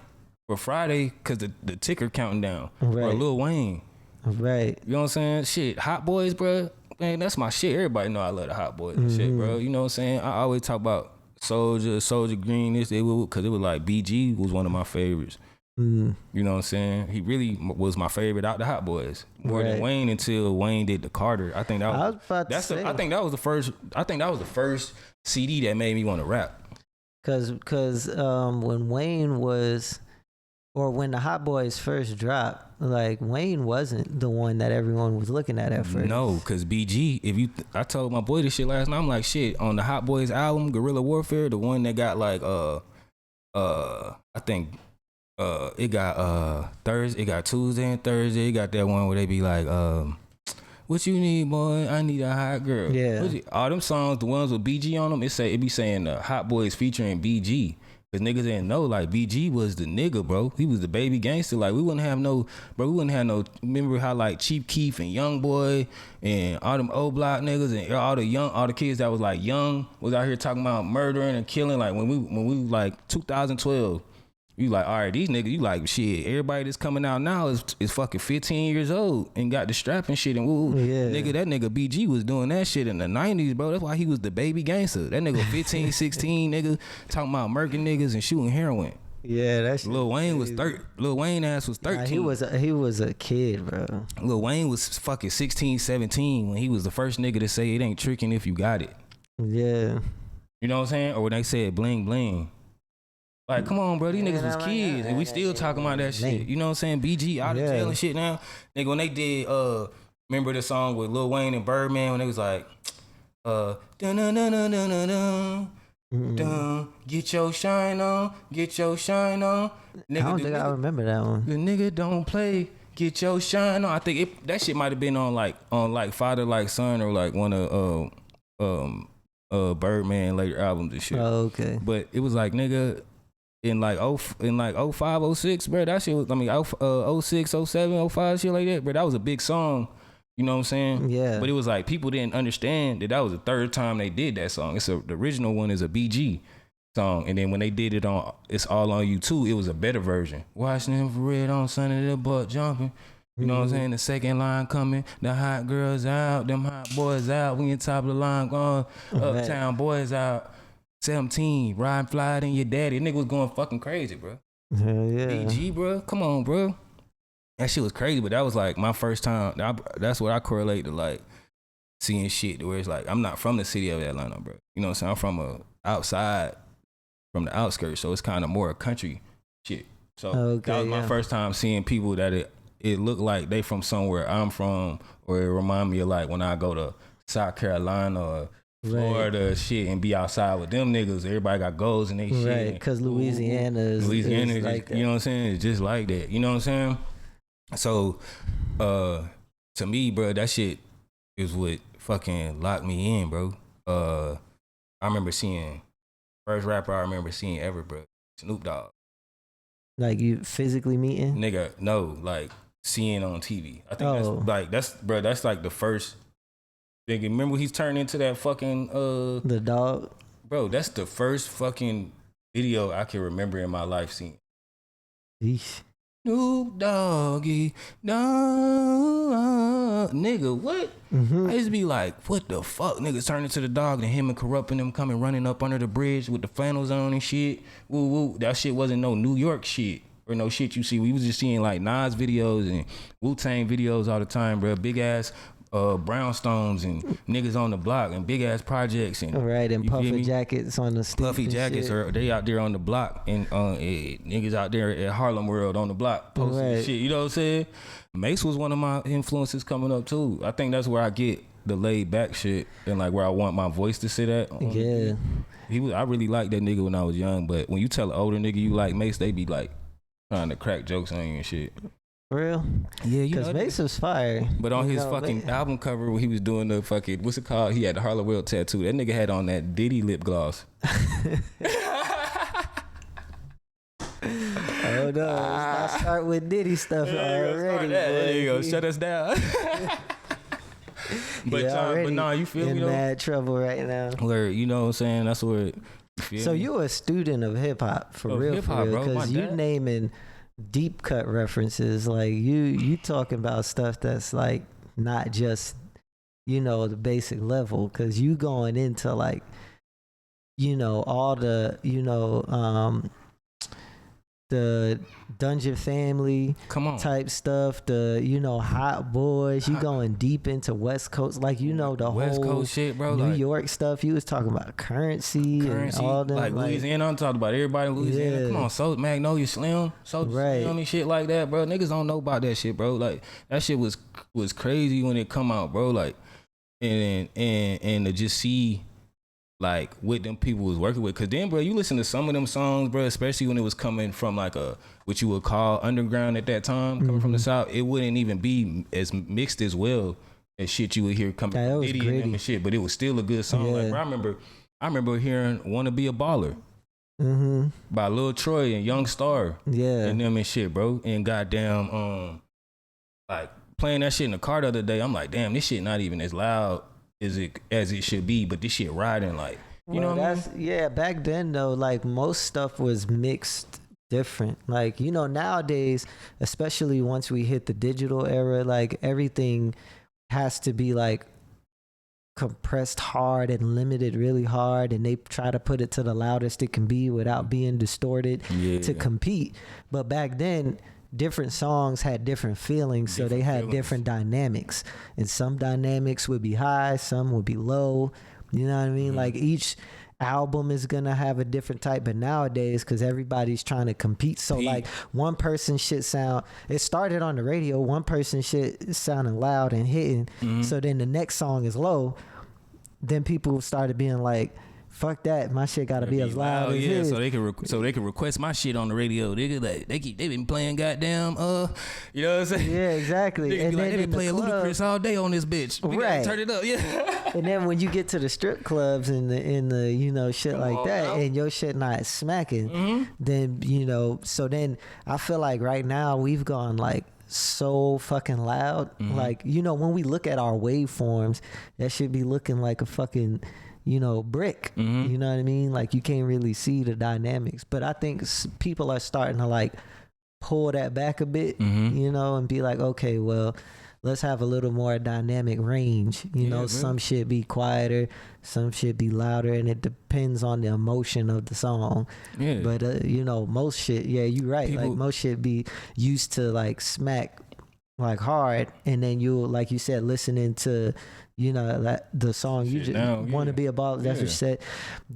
B: for Friday because the ticker counting down.
A: Right.
B: Or Lil Wayne.
A: Right.
B: You know what I'm saying? Shit, Hot Boys, bro. Man, that's my shit. Everybody know I love the Hot Boys and shit, bro. You know what I'm saying? I always talk about Soldier Green, because it was like BG was one of my favorites. You know what I'm saying? He really was my favorite out the Hot Boys. More than Wayne until Wayne did the Carter. I think that I think that was the first CD that made me want to rap.
A: Cause when Wayne was, or when the Hot Boys first dropped, like Wayne wasn't the one that everyone was looking at first.
B: No, cause BG, I told my boy this shit last night. I'm like, shit, on the Hot Boys album, Guerrilla Warfare, the one that got like I think it got Thursday, it got Tuesday and Thursday. It got that one where they be like, what you need, boy? I need a hot girl.
A: Yeah.
B: All them songs, the ones with BG on them, it be saying Hot Boys featuring BG. Cause niggas didn't know, like, BG was the nigga, bro. He was the baby gangster. Like, we wouldn't have no. Remember how like Chief Keef and Young Boy and all them old block niggas and all the kids that was like young was out here talking about murdering and killing. Like when we like 2012. You like, all right, these niggas, you like, shit, everybody that's coming out now is fucking 15 years old and got the strap and shit and woo.
A: Yeah.
B: Nigga, that nigga BG was doing that shit in the 90s, bro. That's why he was the baby gangster. That nigga 15, 16, nigga, talking about murking niggas and shooting heroin.
A: Yeah, that's
B: Lil Wayne was Lil Wayne ass was 13.
A: Nah, he was a kid, bro.
B: Lil Wayne was fucking 16, 17 when he was the first nigga to say it ain't tricking if you got it.
A: Yeah.
B: You know what I'm saying? Or when they said bling bling. Like, come on, bro. These niggas was kids, and we still talking about that shit. You know what I'm saying? BG out of jail and shit now. Nigga, when they did, remember the song with Lil Wayne and Birdman when they was like, dun dun dun dun dun dun dun, dun, get your shine on, get your shine on. Nigga,
A: I don't think I remember that one.
B: The nigga don't play, get your shine on. I think that shit might have been on like Father Like Son or like one of Birdman later albums and shit.
A: Oh, okay.
B: But it was like, nigga. In like 05, 06, bro, that shit was, 06, 07, 05, shit like that, bro, that was a big song, you know what I'm saying?
A: Yeah.
B: But it was like, people didn't understand that was the third time they did that song. The original one is a BG. song. And then when they did it on It's All On You too, it was a better version. Watching infrared on Sunday, the butt jumping. You know what I'm saying? The second line coming, the hot girls out, them hot boys out. We in top of the line going, uptown boys out. 17, riding fly than your daddy. Nigga was going fucking crazy, bro.
A: Hell yeah.
B: BG, bro. Come on, bro. That shit was crazy, but that was like my first time. That's what I correlate to, like, seeing shit where it's like, I'm not from the city of Atlanta, bro. You know what I'm saying? I'm from outside, from the outskirts, so it's kind of more a country shit. So that was my first time seeing people that it looked like they from somewhere I'm from, or it remind me of like when I go to South Carolina or Florida shit and be outside with them niggas. Everybody got goals and they shit.
A: Right, because Louisiana is like that.
B: You know what I'm saying? It's just like that. You know what I'm saying? So, to me, bro, that shit is what fucking locked me in, bro. I remember seeing, first rapper I remember seeing ever, bro, Snoop Dogg. Like
A: you physically meeting?
B: Nigga, no, like seeing on TV. I think that's like the first. Nigga, remember he's turned into that fucking
A: the dog?
B: Bro, that's the first fucking video I can remember in my life seeing.
A: Eesh.
B: Snoop Doggy, no, nigga, what? I used to be like, what the fuck? Niggas turn into the dog and him and Corrupting them coming running up under the bridge with the flannels on and shit. Woo woo. That shit wasn't no New York shit or no shit you see. We was just seeing like Nas videos and Wu-Tang videos all the time, bro. Big ass brownstones and niggas on the block and big ass projects and
A: and puffy jackets on the street.
B: Puffy jackets are they out there on the block and niggas out there at Harlem World on the block posting shit. You know what I'm saying? Mace was one of my influences coming up too. I think that's where I get the laid back shit and like where I want my voice to sit at.
A: Yeah.
B: I really liked that nigga when I was young, but when you tell an older nigga you like Mace, they be like trying to crack jokes on you and shit.
A: For real?
B: Yeah, you know.
A: Because Mace was fire.
B: But on his fucking album cover when he was doing the fucking, what's it called? He had the Harlem World tattoo. That nigga had on that Diddy lip gloss.
A: Oh no, let's not start with Diddy stuff already.
B: There you go, shut us down. But nah, you feel me though?
A: In mad trouble right now.
B: Where, you know what I'm saying? That's where.
A: So you a student of hip hop for real, because you naming deep cut references, like you talking about stuff that's like not just, you know, the basic level, because you going into like, you know, all the, you know, the Dungeon Family type stuff, the, you know, Hot Boys, you going deep into West Coast, like, you know, the
B: West
A: whole
B: Coast shit, bro,
A: New
B: like,
A: York stuff. You was talking about currency and all that,
B: like Louisiana. I'm talking about everybody in Louisiana. Yeah. Come on, so Magnolia Slim, Slim and shit like that, bro. Niggas don't know about that shit, bro. Like that shit was crazy when it come out, bro. Like and to just see like what them people was working with, cause then, bro, you listen to some of them songs, bro, especially when it was coming from like a what you would call underground at that time, coming from the South, it wouldn't even be as mixed as well as shit you would hear coming from Diddy and them and shit, but it was still a good song. Yeah. Like, bro, I remember hearing "Wanna Be a Baller" by Lil Troy and Young Star, and them and shit, bro, and goddamn, like playing that shit in the car the other day. I'm like, damn, this shit not even as loud as it should be, but this shit riding like, you know what I mean?
A: Yeah, back then though, like most stuff was mixed different. Like, you know, nowadays, especially once we hit the digital era, like everything has to be like compressed hard and limited really hard, and they try to put it to the loudest it can be without being distorted to compete. But back then, different songs had different feelings, so they had different dynamics, and some dynamics would be high, some would be low. You know what I mean? Like each album is gonna have a different type, but nowadays, because everybody's trying to compete, so like one person shit sound, it started on the radio, one person shit is sounding loud and hitting, so then the next song is low, then people started being like, fuck that, my shit gotta be as loud as his.
B: So they can request my shit on the radio. They been playing goddamn you know what I'm saying?
A: Yeah, exactly.
B: And then they been playing Ludacris all day on this bitch. We gotta turn it up,
A: And then when you get to the strip clubs and the you know shit like that, and your shit not smacking, then you know. So then I feel like right now we've gone like so fucking loud. Like, you know, when we look at our waveforms, that should be looking like a fucking, brick.
B: Mhm.
A: You know what I mean? Like, you can't really see the dynamics. But I think people are starting to like pull that back a bit,
B: Mhm.
A: and be like, okay, well, let's have a little more dynamic range.
B: Yeah,
A: Some shit be quieter, some shit be louder, and it depends on the emotion of the song.
B: Yeah.
A: But most shit, yeah, you're right. Like,
B: People-
A: most shit be used to like smack like hard, and then you, like you said, listening to that the song you
B: Shit
A: just
B: now,
A: want to
B: yeah.
A: be about. That's what you
B: Yeah.
A: said.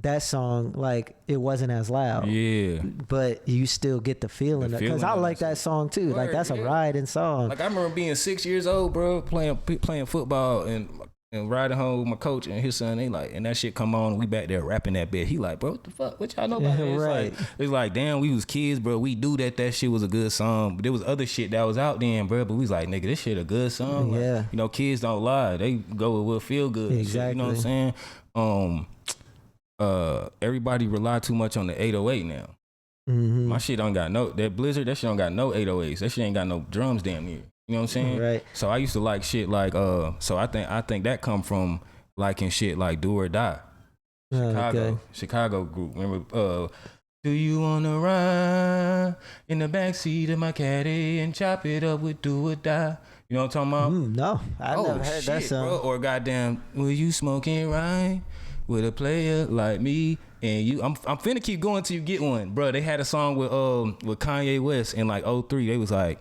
A: That song, like, it wasn't as loud.
B: Yeah.
A: But you still get the feeling,
B: The
A: because
B: feeling
A: I
B: of
A: like
B: that
A: that song too. Like,
B: Word,
A: that's a
B: yeah.
A: riding song.
B: Like, I remember being 6 years old, bro, playing football and riding home with my coach and his son. They like, and that shit come on, we back there rapping that bit. He like, bro, what the fuck? What y'all know about that?
A: Right.
B: It's like, damn, we was kids, bro. We do that. That shit was a good song. But there was other shit that was out then, bro. But we was like, nigga, this shit a good song.
A: Yeah.
B: Like, kids don't lie. They go with what feel good. and shit, you know what I'm saying? Everybody rely too much on the 808 now.
A: Mm-hmm.
B: My shit don't got that Blizzard, that shit don't got no 808s. That shit ain't got no drums damn near. You know what I'm saying?
A: Right.
B: So I used to like shit like so I think that come from liking shit like Do or Die. Chicago group. Remember do you wanna ride in the backseat of my caddy and chop it up with Do or Die? You know what I'm talking about?
A: No, I never heard that song.
B: Bro. Or goddamn, will you smoking right with a player like me and you? I'm finna keep going till you get one, bro. They had a song with Kanye West in like 03. They was like,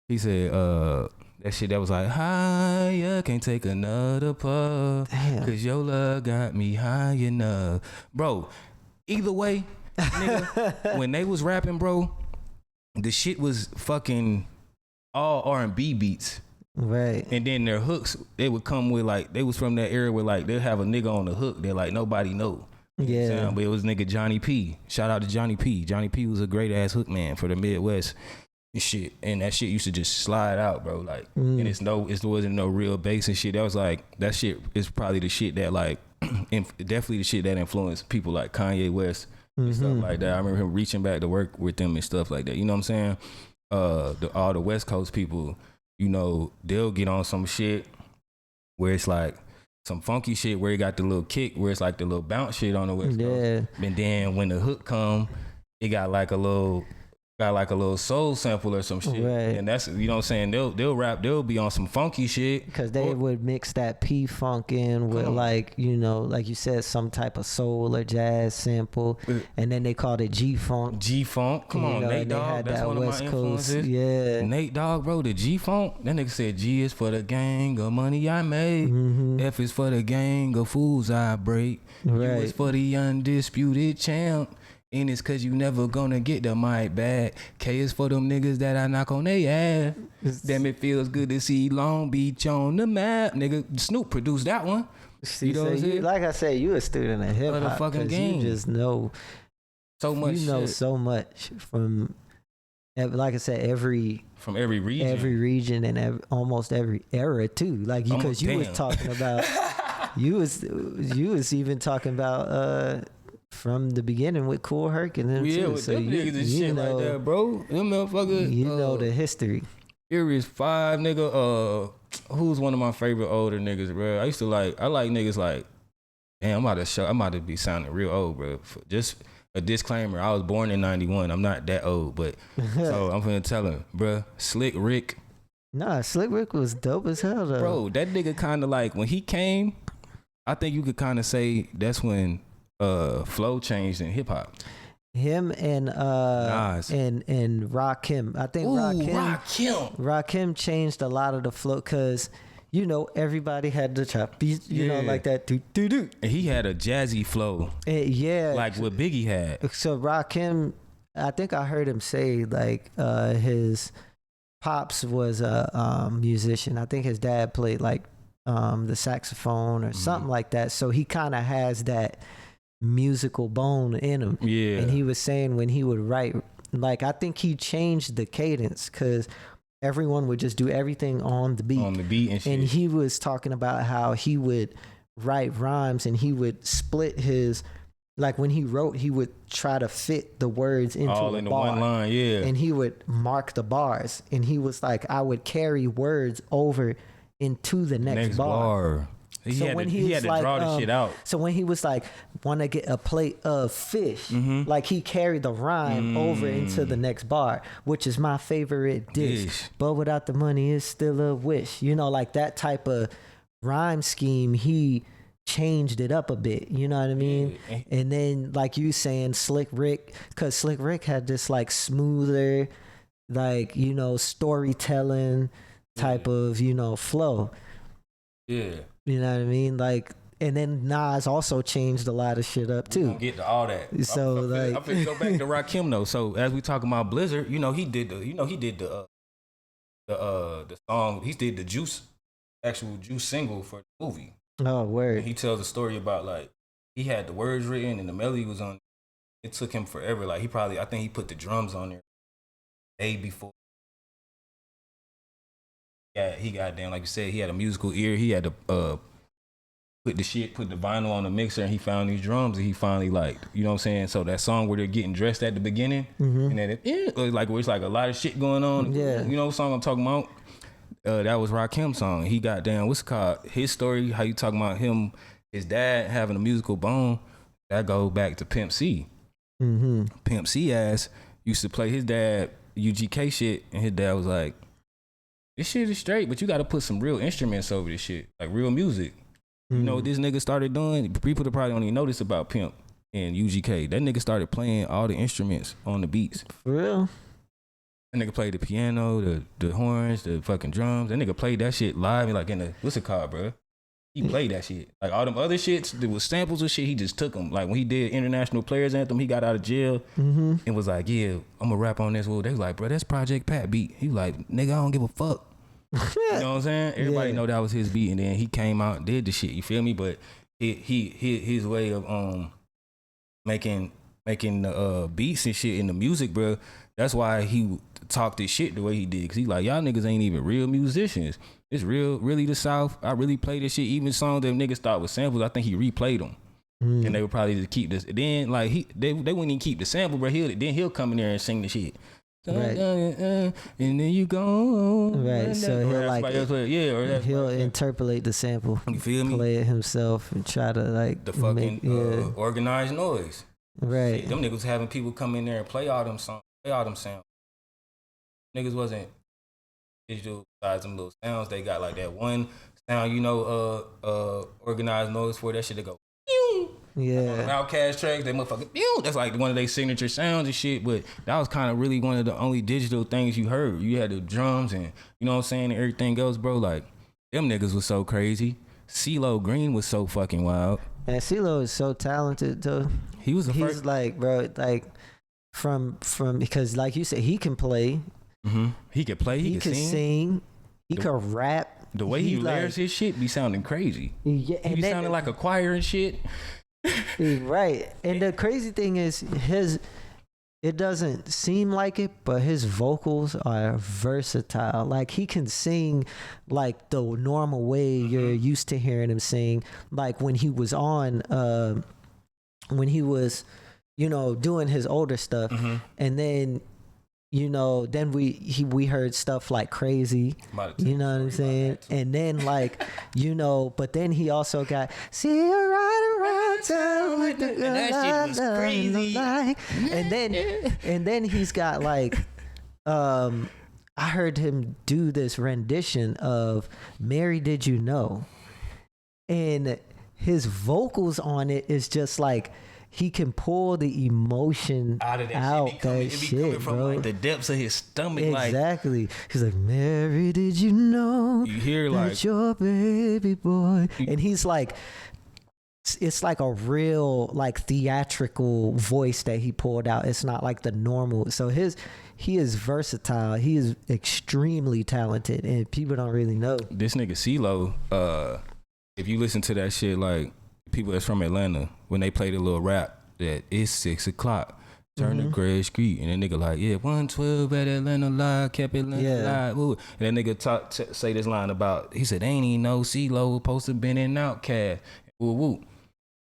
B: he said that shit that was like, higher, can't take another puff.
A: Damn.
B: Cause your love got me high enough, bro. Either way, nigga, when they was rapping, bro, the shit was fucking all R&B beats.
A: Right.
B: And then their hooks, they would come with like, they was from that era where like they'll have a nigga on the hook that like nobody know. You know what I'm saying? But it was nigga Johnny P. Shout out to Johnny P. Johnny P was a great ass hook man for the Midwest and shit. And that shit used to just slide out, bro. Like, and it wasn't no real bass and shit. That was like, that shit is probably the shit that like, definitely the shit that influenced people like Kanye West and stuff like that. I remember him reaching back to work with them and stuff like that. You know what I'm saying? All the West Coast people, they'll get on some shit where it's like some funky shit where it got the little kick, where it's like the little bounce shit on the West Coast. And then when the hook come, it got like a little soul sample or some shit.
A: Right.
B: And that's, you know what I'm saying? They'll rap, they'll be on some funky shit.
A: Because they would mix that P-Funk in with like you said, some type of soul or jazz sample. And then they called it G-Funk.
B: G-Funk. Come on, Nate Dogg. That's
A: that
B: one
A: West
B: of my
A: Coast,
B: influences.
A: yeah.
B: Nate Dogg, bro, the G-Funk. That nigga said G is for the gang of money I made. F is for the gang of fools I break. U is for the undisputed champ. N is cause you never gonna get the mic back. K is for them niggas that I knock on they ass. Damn, it feels good to see Long Beach on the map. Nigga, Snoop produced that one.
A: See, like I said, you a student of hip hop.
B: Fucking game.
A: You just know
B: so much.
A: You know so much from, like I said,
B: from every region,
A: and almost every era too. Like because you was talking about, you was even talking about. From the beginning with Cool Herc and them too.
B: With
A: So
B: them niggas and shit like that, bro. Them motherfuckers.
A: You know the history.
B: Furious 5, nigga. Who's one of my favorite older niggas, bro? I like niggas like, damn, I'm about to be sounding real old, bro. Just a disclaimer, I was born in 91. I'm not that old, but so I'm finna tell him, bro, Slick Rick.
A: Nah, Slick Rick was dope as hell though.
B: Bro, that nigga kinda like, when he came, I think you could kinda say that's when flow changed in hip hop.
A: Him and
B: Nas.
A: and Rakim. I think Rakim changed a lot of the flow because everybody had the chop, you know, like that do.
B: And he had a jazzy flow. Like what Biggie had.
A: So Rakim, I think I heard him say like his pops was a musician. I think his dad played like the saxophone or something like that. So he kind of has that musical bone in him. Yeah. And he was saying when he would write, like, I think he changed the cadence because everyone would just do everything on the beat. And shit. And he was talking about how he would write rhymes and he would split his, like when he wrote, he would try to fit the words into
B: all
A: a
B: into
A: bar.
B: one line, yeah.
A: And he would mark the bars. And he was like, I would carry words over into the next bar.
B: He had to draw the shit out.
A: So when he was like, want to get a plate of fish, like he carried the rhyme over into the next bar, which is my favorite dish. But without the money, it's still a wish. You know, like that type of rhyme scheme, he changed it up a bit. You know what I mean? Yeah. And then like you saying Slick Rick, because Slick Rick had this like smoother, like, you know, storytelling type of, you know, flow.
B: Yeah.
A: You know what I mean? Like, and then Nas also changed a lot of shit up too.
B: We gonna get to all that.
A: So
B: I'm finna go back to Rakim though. So as we talking about Blizzard, you know, he did the song. He did the actual Juice single for the movie.
A: Oh, word.
B: And he tells a story about like he had the words written and the melody was on. It took him forever. Like I think he put the drums on there the day before. Yeah, he got damn, like you said, he had a musical ear. He had to put the vinyl on the mixer, and he found these drums, and he finally like, you know what I'm saying? So that song where they're getting dressed at the beginning, and then like where it's like a lot of shit going on.
A: Yeah,
B: you know what song I'm talking about? That was Rakim's song. He got down. What's it called? His story. How you talking about him? His dad having a musical bone. That goes back to Pimp C. Pimp C ass used to play his dad UGK shit, and his dad was like, this shit is straight, but you got to put some real instruments over this shit, like real music. You know what this nigga started doing? People that probably don't even know this about Pimp and UGK. That nigga started playing all the instruments on the beats.
A: For real?
B: That nigga played the piano, the horns, the fucking drums. That nigga played that shit live, like in the, what's it called, bro? He played that shit. Like all them other shits, there was samples of shit, he just took them. Like when he did International Players Anthem, he got out of jail and was like, yeah, I'm gonna rap on this. Well, they was like, bro, that's Project Pat beat. He was like, nigga, I don't give a fuck. You know what I'm saying? Everybody know that was his beat, and then he came out and did the shit, you feel me? But his way of making the beats and shit in the music, bro, that's why he talked this shit the way he did. Cause he like, y'all niggas ain't even real musicians. It's really the South. I really play this shit. Even songs that niggas thought was samples, I think he replayed them. And they would probably just keep this. Then like they wouldn't even keep the sample, bro. He'll come in there and sing the shit. Right. And then you go.
A: Right. So he'll like he'll
B: like,
A: interpolate the sample.
B: You feel me?
A: Play it himself and try to like
B: the fucking organized noise.
A: Right.
B: Shit, them niggas having people come in there and play all them songs, play all them sounds. Niggas wasn't digital besides them little sounds. They got like that one sound, you know, organized noise for that shit. They go, pew!
A: Yeah.
B: Like Outkast tracks, they motherfucker, pew! That's like one of their signature sounds and shit. But that was kind of really one of the only digital things you heard. You had the drums and you know what I'm saying, and everything else, bro. Like them niggas was so crazy. CeeLo Green was so fucking wild.
A: And CeeLo is so talented though.
B: He was
A: He's like, bro, like from because like you said, he can play.
B: He could play. He could sing.
A: He could rap.
B: The way he layers his shit be sounding crazy. Yeah, and he be sounding like a choir and shit.
A: Right. And the crazy thing is it doesn't seem like it, but his vocals are versatile. Like he can sing like the normal way you're used to hearing him sing. Like when he was you know, doing his older stuff, and then you know, then we heard stuff like Crazy, you know what I'm saying? And then like, you know, but then he also got See You Right Around Town with the
B: that shit was crazy.
A: And then he's got like, I heard him do this rendition of Mary Did You Know? And his vocals on it is just like, he can pull the emotion out of that shit,
B: from
A: bro.
B: Like the depths of his stomach.
A: Exactly. He's like, Mary, did you know?
B: You hear like
A: your baby boy, and he's like, it's like a real like theatrical voice that he pulled out. It's not like the normal. So he is versatile. He is extremely talented, and people don't really know.
B: This nigga CeeLo, if you listen to that shit, like people that's from Atlanta, when they play the little rap that it's 6 o'clock, turn to Gray Street, and that nigga like, 112 at Atlanta Live, kept Atlanta Live. Ooh. And that nigga say this line about, he said, ain't even know CeeLo was supposed to been in Outkast. Woo woo.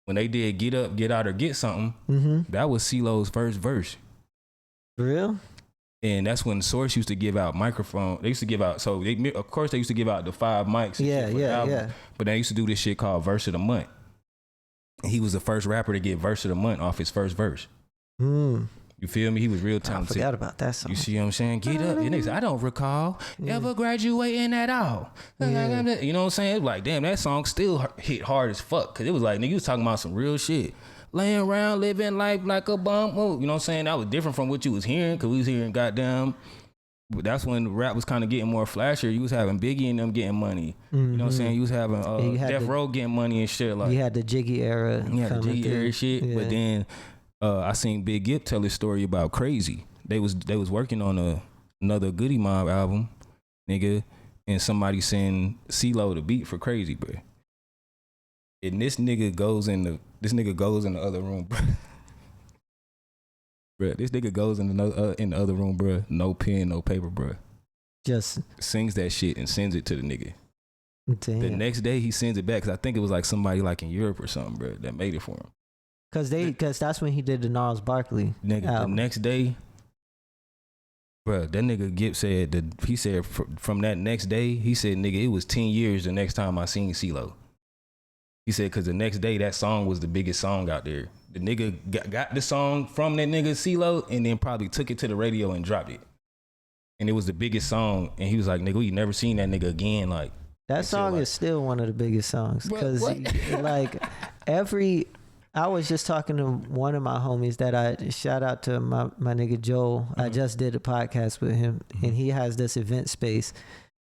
B: When they did Get Up, Get Out, or Get Something, that was CeeLo's first verse.
A: For real?
B: And that's when Source used to give out microphone. They used to give out, so they, of course they used to give out the 5 mics. And shit for the album, but they used to do this shit called Verse of the Month. And he was the first rapper to get Verse of the Month off his first verse. You feel me? He was real talented.
A: I forgot about that song.
B: You see what I'm saying? Get up. And they said, I don't recall ever graduating at all. Yeah. You know what I'm saying? It was like, damn, that song still hit hard as fuck. Cause it was like, nigga, you was talking about some real shit. Laying around, living life like a bum. You know what I'm saying? That was different from what you was hearing. Cause we was hearing goddamn. But that's when the rap was kind of getting more flashier. You was having Biggie and them getting money. You know what I'm saying? You was having Death Row getting money and shit. Like,
A: you had the Jiggy era.
B: You had the Jiggy era shit. Yeah. But then I seen Big Gip tell his story about Crazy. They was working on another Goodie Mob album, nigga, and somebody sent CeeLo the beat for Crazy, bro. And this nigga goes in the other room, bro. Bruh, this nigga goes in the other room, bruh. No pen, no paper, bruh. Just sings that shit and sends it to the nigga. Damn. The next day he sends it back because I think it was like somebody like in Europe or something, bruh, that made it for him. Cause that's when he did the Gnarls Barkley
A: nigga
B: album. The next day, bruh, that nigga Gipp said he said from that next day, he said, nigga, it was 10 years the next time I seen CeeLo. He said, because the next day, that song was the biggest song out there. The nigga got the song from that nigga CeeLo and then probably took it to the radio and dropped it. And it was the biggest song. And he was like, nigga, we never seen that nigga again. Like,
A: that song is still one of the biggest songs. Because, like, I was just talking to one of my homies that I shout out to my nigga Joel. I just did a podcast with him. And he has this event space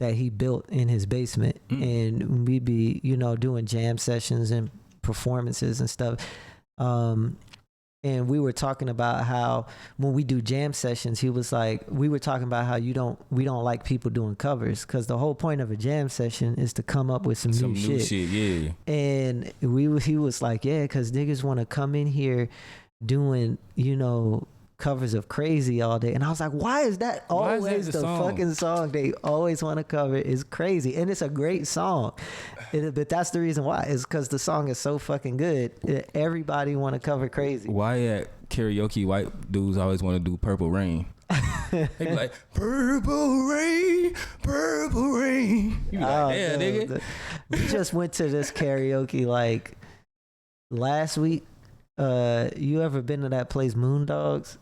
A: that he built in his basement, and we be, doing jam sessions and performances and stuff. And we were talking about how when we do jam sessions, he was like, we were talking about how we don't like people doing covers because the whole point of a jam session is to come up with some new shit.
B: Yeah.
A: And he was like, yeah, because niggas want to come in here doing, covers of Crazy all day. And I was like, why is that always the fucking song they always want to cover is Crazy? And it's a great song. But that's the reason why. It's because the song is so fucking good. Everybody want to cover Crazy.
B: Why at karaoke white dudes always want to do Purple Rain? They be like, Purple Rain, Purple Rain. You be like, damn, nigga.
A: We just went to this karaoke like last week. You ever been to that place Moondogs?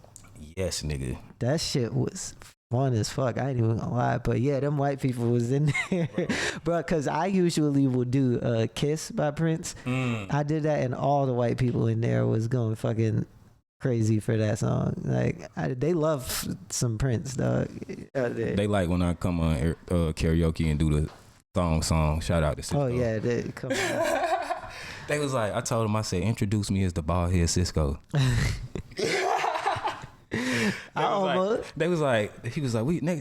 B: Yes, nigga.
A: That shit was fun as fuck. I ain't even gonna lie, but yeah, them white people was in there, bro. Because I usually will do "Kiss" by Prince. I did that, and all the white people in there was going fucking crazy for that song. Like they love some Prince, dog.
B: They like when I come on karaoke and do the song. Shout out to Cisco.
A: Oh yeah, they come on.
B: They was like, I told him, I said, introduce me as the bald head Cisco. He was like,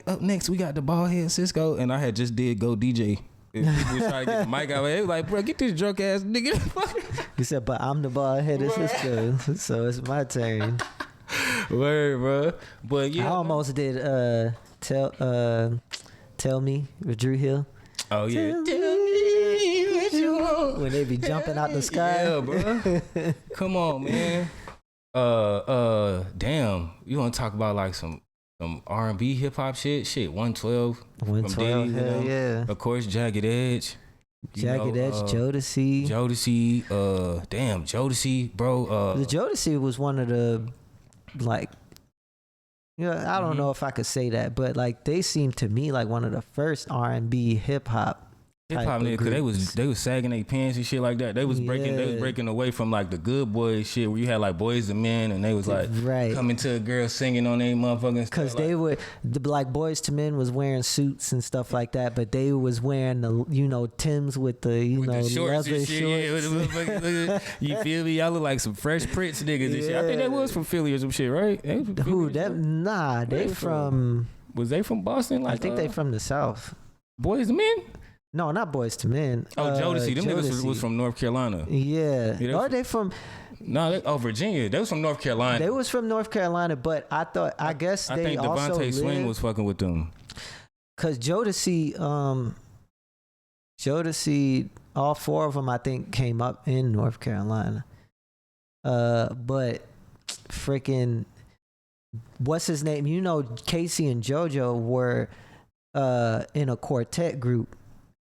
B: up next we got the bald head Cisco, and I had just did Go DJ. People was trying to get the mic out. They was like, bro, get this drunk ass nigga.
A: He said, but I'm the bald headed Cisco, so it's my turn.
B: Word, bro. But yeah,
A: I almost did Tell Me with Drew Hill.
B: Oh yeah.
A: Tell me what you want. When they be jumping out the sky.
B: Yeah, bro. Come on, man. Damn. You want to talk about like some R&B hip hop shit? Shit, 112.
A: 112, hell yeah.
B: Of course, Jagged Edge.
A: Jagged Edge, Jodeci.
B: Damn, Jodeci, bro.
A: The Jodeci was one of the, like, I don't know if I could say that, but like they seemed to me like one of the first R&B hip hop
B: nigga, cause they was sagging their pants and shit like that. They was breaking away from like the good boy shit where you had like Boys and Men and they was like coming to a girl singing on their motherfucking.
A: Cause they were like Boys to Men was wearing suits and stuff like that, but they was wearing the Timbs with the the shorts leather shorts.
B: You feel me? Y'all look like some Fresh Prince niggas and shit. I think they was from Philly or some shit, right?
A: Who that? Nah, they from.
B: Was they from Boston? Like,
A: I think they from the South.
B: Boys to Men.
A: No, not Boys to Men.
B: Oh, Jodeci. Them niggas was from North Carolina.
A: Yeah. Or they from...
B: No, Virginia. They was from North Carolina.
A: They was from North Carolina, but I guess they
B: think
A: also
B: Devontae Swing was fucking with them.
A: Because Jodeci, all four of them, I think, came up in North Carolina. But freaking... what's his name? You know, Casey and JoJo were in a quartet group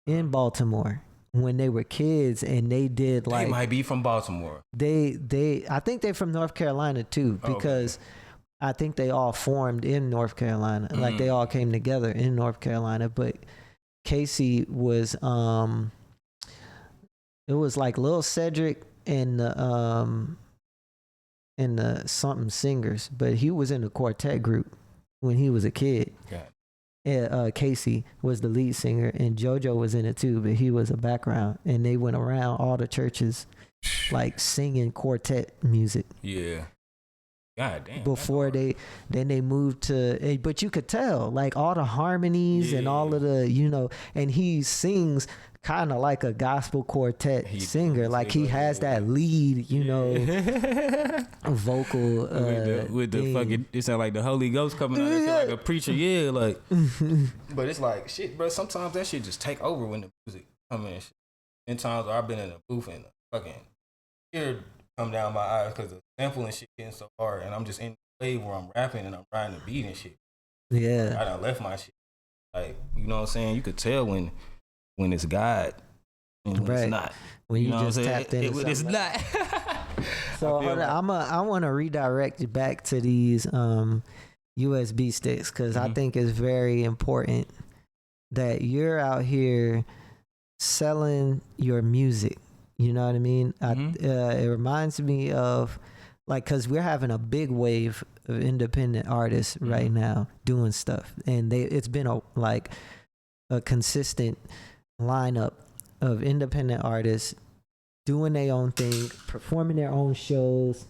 A: in Baltimore when they were kids, and they did like
B: They might be from Baltimore.
A: They I think they're from North Carolina too, because I think they all formed in North Carolina. Like they all came together in North Carolina. But Casey was it was like Lil Cedric and the something singers, but he was in the quartet group when he was a kid. Casey was the lead singer, and JoJo was in it too, but he was a background. And they went around all the churches like singing quartet music.
B: Yeah. God damn.
A: Before they moved to, but you could tell like all the harmonies and all of the, you know, and he sings kind of like a gospel quartet singer. Like he has that lead, you know, vocal.
B: With the fucking, it sound like the Holy Ghost coming out. It's like a preacher, like. But it's like shit, bro. Sometimes that shit just take over when the music come in. In times where I've been in the booth and the fucking tear come down my eyes because the sample and shit getting so hard, and I'm just in the wave where I'm rapping and I'm riding the beat and shit.
A: Yeah,
B: I done left my shit. Like, you know what I'm saying? You could tell when it's God and when it's not.
A: When you just tapped in.
B: When it's not.
A: So hold on, I want to redirect you back to these USB sticks, because I think it's very important that you're out here selling your music. You know what I mean? It reminds me of like, because we're having a big wave of independent artists right now doing stuff, and it's been a consistent lineup of independent artists doing their own thing, performing their own shows,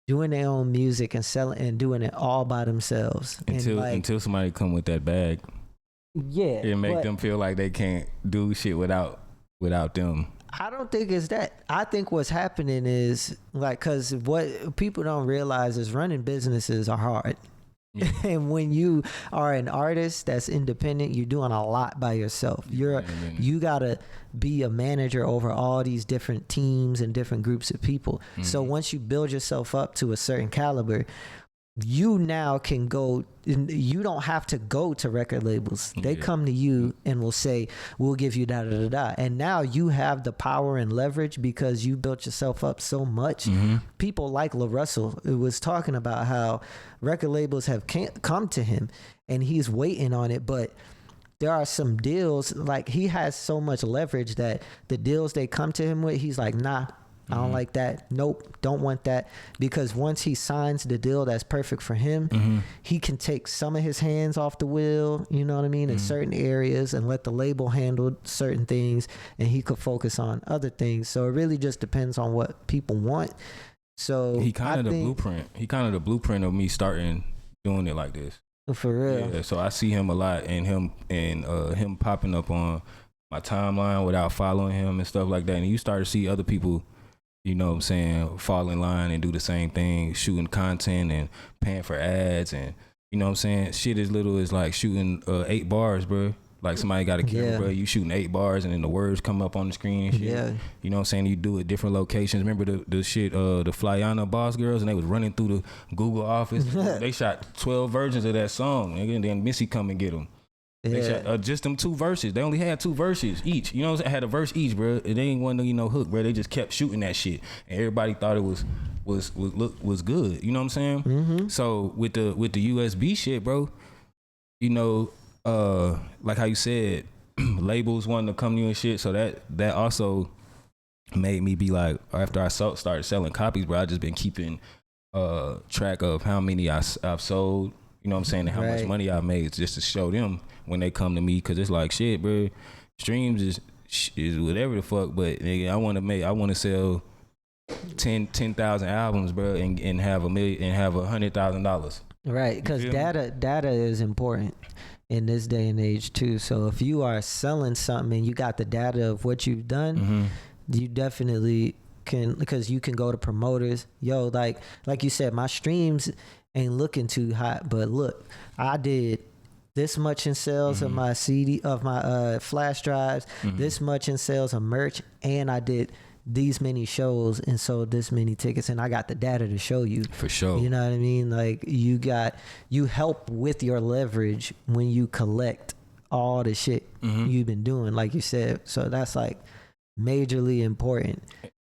A: doing their own music, and selling and doing it all by themselves
B: until somebody come with that bag.
A: Yeah,
B: it make them feel like they can't do shit without them.
A: I don't think it's that. I think what's happening is like, because what people don't realize is running businesses are hard. Yeah. And when you are an artist that's independent, you're doing a lot by yourself. You gotta be a manager over all these different teams and different groups of people. So once you build yourself up to a certain caliber, you now can go, you don't have to go to record labels. They come to you and will say, we'll give you da da da da. And now you have the power and leverage because you built yourself up so much. People like La Russell was talking about how record labels have come to him and he's waiting on it, but there are some deals, like he has so much leverage that the deals they come to him with, he's like, nah, I don't like that. Nope, don't want that. Because once he signs the deal that's perfect for him, he can take some of his hands off the wheel, you know what I mean, in certain areas, and let the label handle certain things, and he could focus on other things. So it really just depends on what people want. So
B: he kind of the blueprint. He kind of the blueprint of me starting doing it like this.
A: For real.
B: Yeah, so I see him a lot, and him popping up on my timeline without following him and stuff like that. And you start to see other people, you know what I'm saying, fall in line and do the same thing, shooting content and paying for ads, and you know what I'm saying, shit as little as like shooting 8 bars, bro. Like somebody got a camera, bro, you shooting 8 bars and then the words come up on the screen and shit. Yeah. You know what I'm saying? You do it different locations. Remember the shit, the Flyana Boss Girls, and they was running through the Google office. They shot 12 versions of that song, and then Missy come and get them. They shot just them 2 verses. They only had 2 verses each. You know what I'm saying? Had a verse each, bro. They ain't want no hook, bro. They just kept shooting that shit, and everybody thought it was good. You know what I'm saying? So with the USB shit, bro, you know, like how you said, labels wanting to come to you and shit. So that also made me be like, after I started selling copies, bro, I just been keeping track of how many I've sold. You know what I'm saying? And how much money I made, just to show them when they come to me, because it's like, shit, bro, streams is whatever the fuck, but nigga, I want to sell 10,000 albums, bro, and have $100,000. Right,
A: because data is important in this day and age too. So if you are selling something and you got the data of what you've done, you definitely can, because you can go to promoters. Yo, like you said, my streams ain't looking too hot, but look, I did this much in sales of my CD, of my flash drives, this much in sales of merch, and I did these many shows and sold this many tickets, and I got the data to show you.
B: For sure.
A: You know what I mean? Like you help with your leverage when you collect all the shit you've been doing, like you said. So that's like majorly important.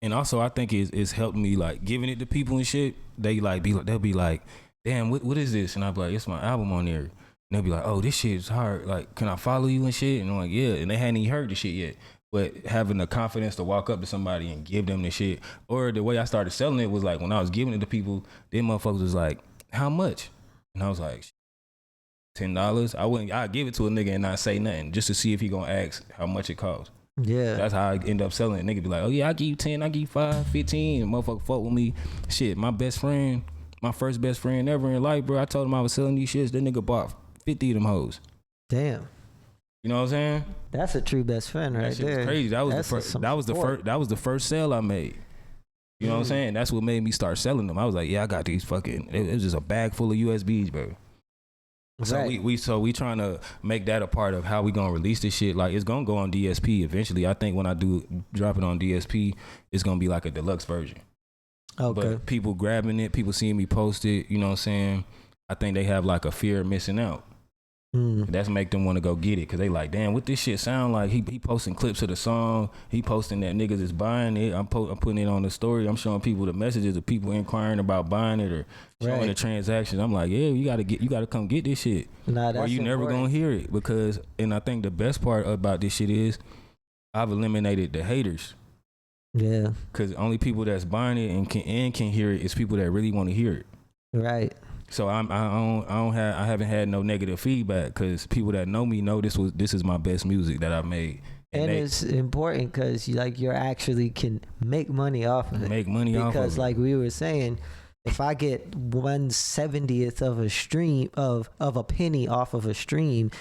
B: And also, I think it's helped me, like, giving it to people and shit. They'll be like, damn, what is this? And I'll be like, it's my album on there. And they'll be like, oh, this shit is hard. Like, can I follow you and shit? And I'm like, yeah. And they hadn't even heard the shit yet. But having the confidence to walk up to somebody and give them the shit. Or the way I started selling it was like, when I was giving it to people, them motherfuckers was like, how much? And I was like, $10. I'd give it to a nigga and not say nothing just to see if he gonna ask how much it costs.
A: Yeah.
B: That's how I end up selling it. Nigga be like, oh yeah, I give you 10, I give you 5, 15. And motherfucker fuck with me. Shit, my first best friend ever in life, bro. I told him I was selling these shits. That nigga bought 50 of them hoes.
A: Damn.
B: You know what I'm saying?
A: That's a true best friend right
B: that shit
A: there.
B: Was crazy. That was the first sale I made. You know what I'm saying? That's what made me start selling them. I was like, yeah, I got these fucking. It was just a bag full of USBs, bro. So
A: right.
B: we trying to make that a part of how we gonna release this shit. Like, it's gonna go on DSP eventually. I think when I do drop it on DSP, it's gonna be like a deluxe version.
A: Okay.
B: But people grabbing it, people seeing me post it, you know what I'm saying? I think they have like a fear of missing out. That's make them want to go get it, because they like, damn, what this shit sound like? He posting clips of the song. He posting that niggas is buying it. I'm putting it on the story. I'm showing people the messages of people inquiring about buying it or showing the transactions. I'm like, yeah, you gotta come get this shit.
A: Nah, that's
B: or you never gonna hear it, because, and I think the best part about this shit is I've eliminated the haters.
A: Yeah.
B: Because only people that's buying it and can hear it is people that really want to hear it.
A: Right.
B: So I haven't had no negative feedback, because people that know me know this is my best music that I've made.
A: And it's important because you actually can make money off of it. Because like we were saying, if I get 1/70th of a stream of a penny off of a stream,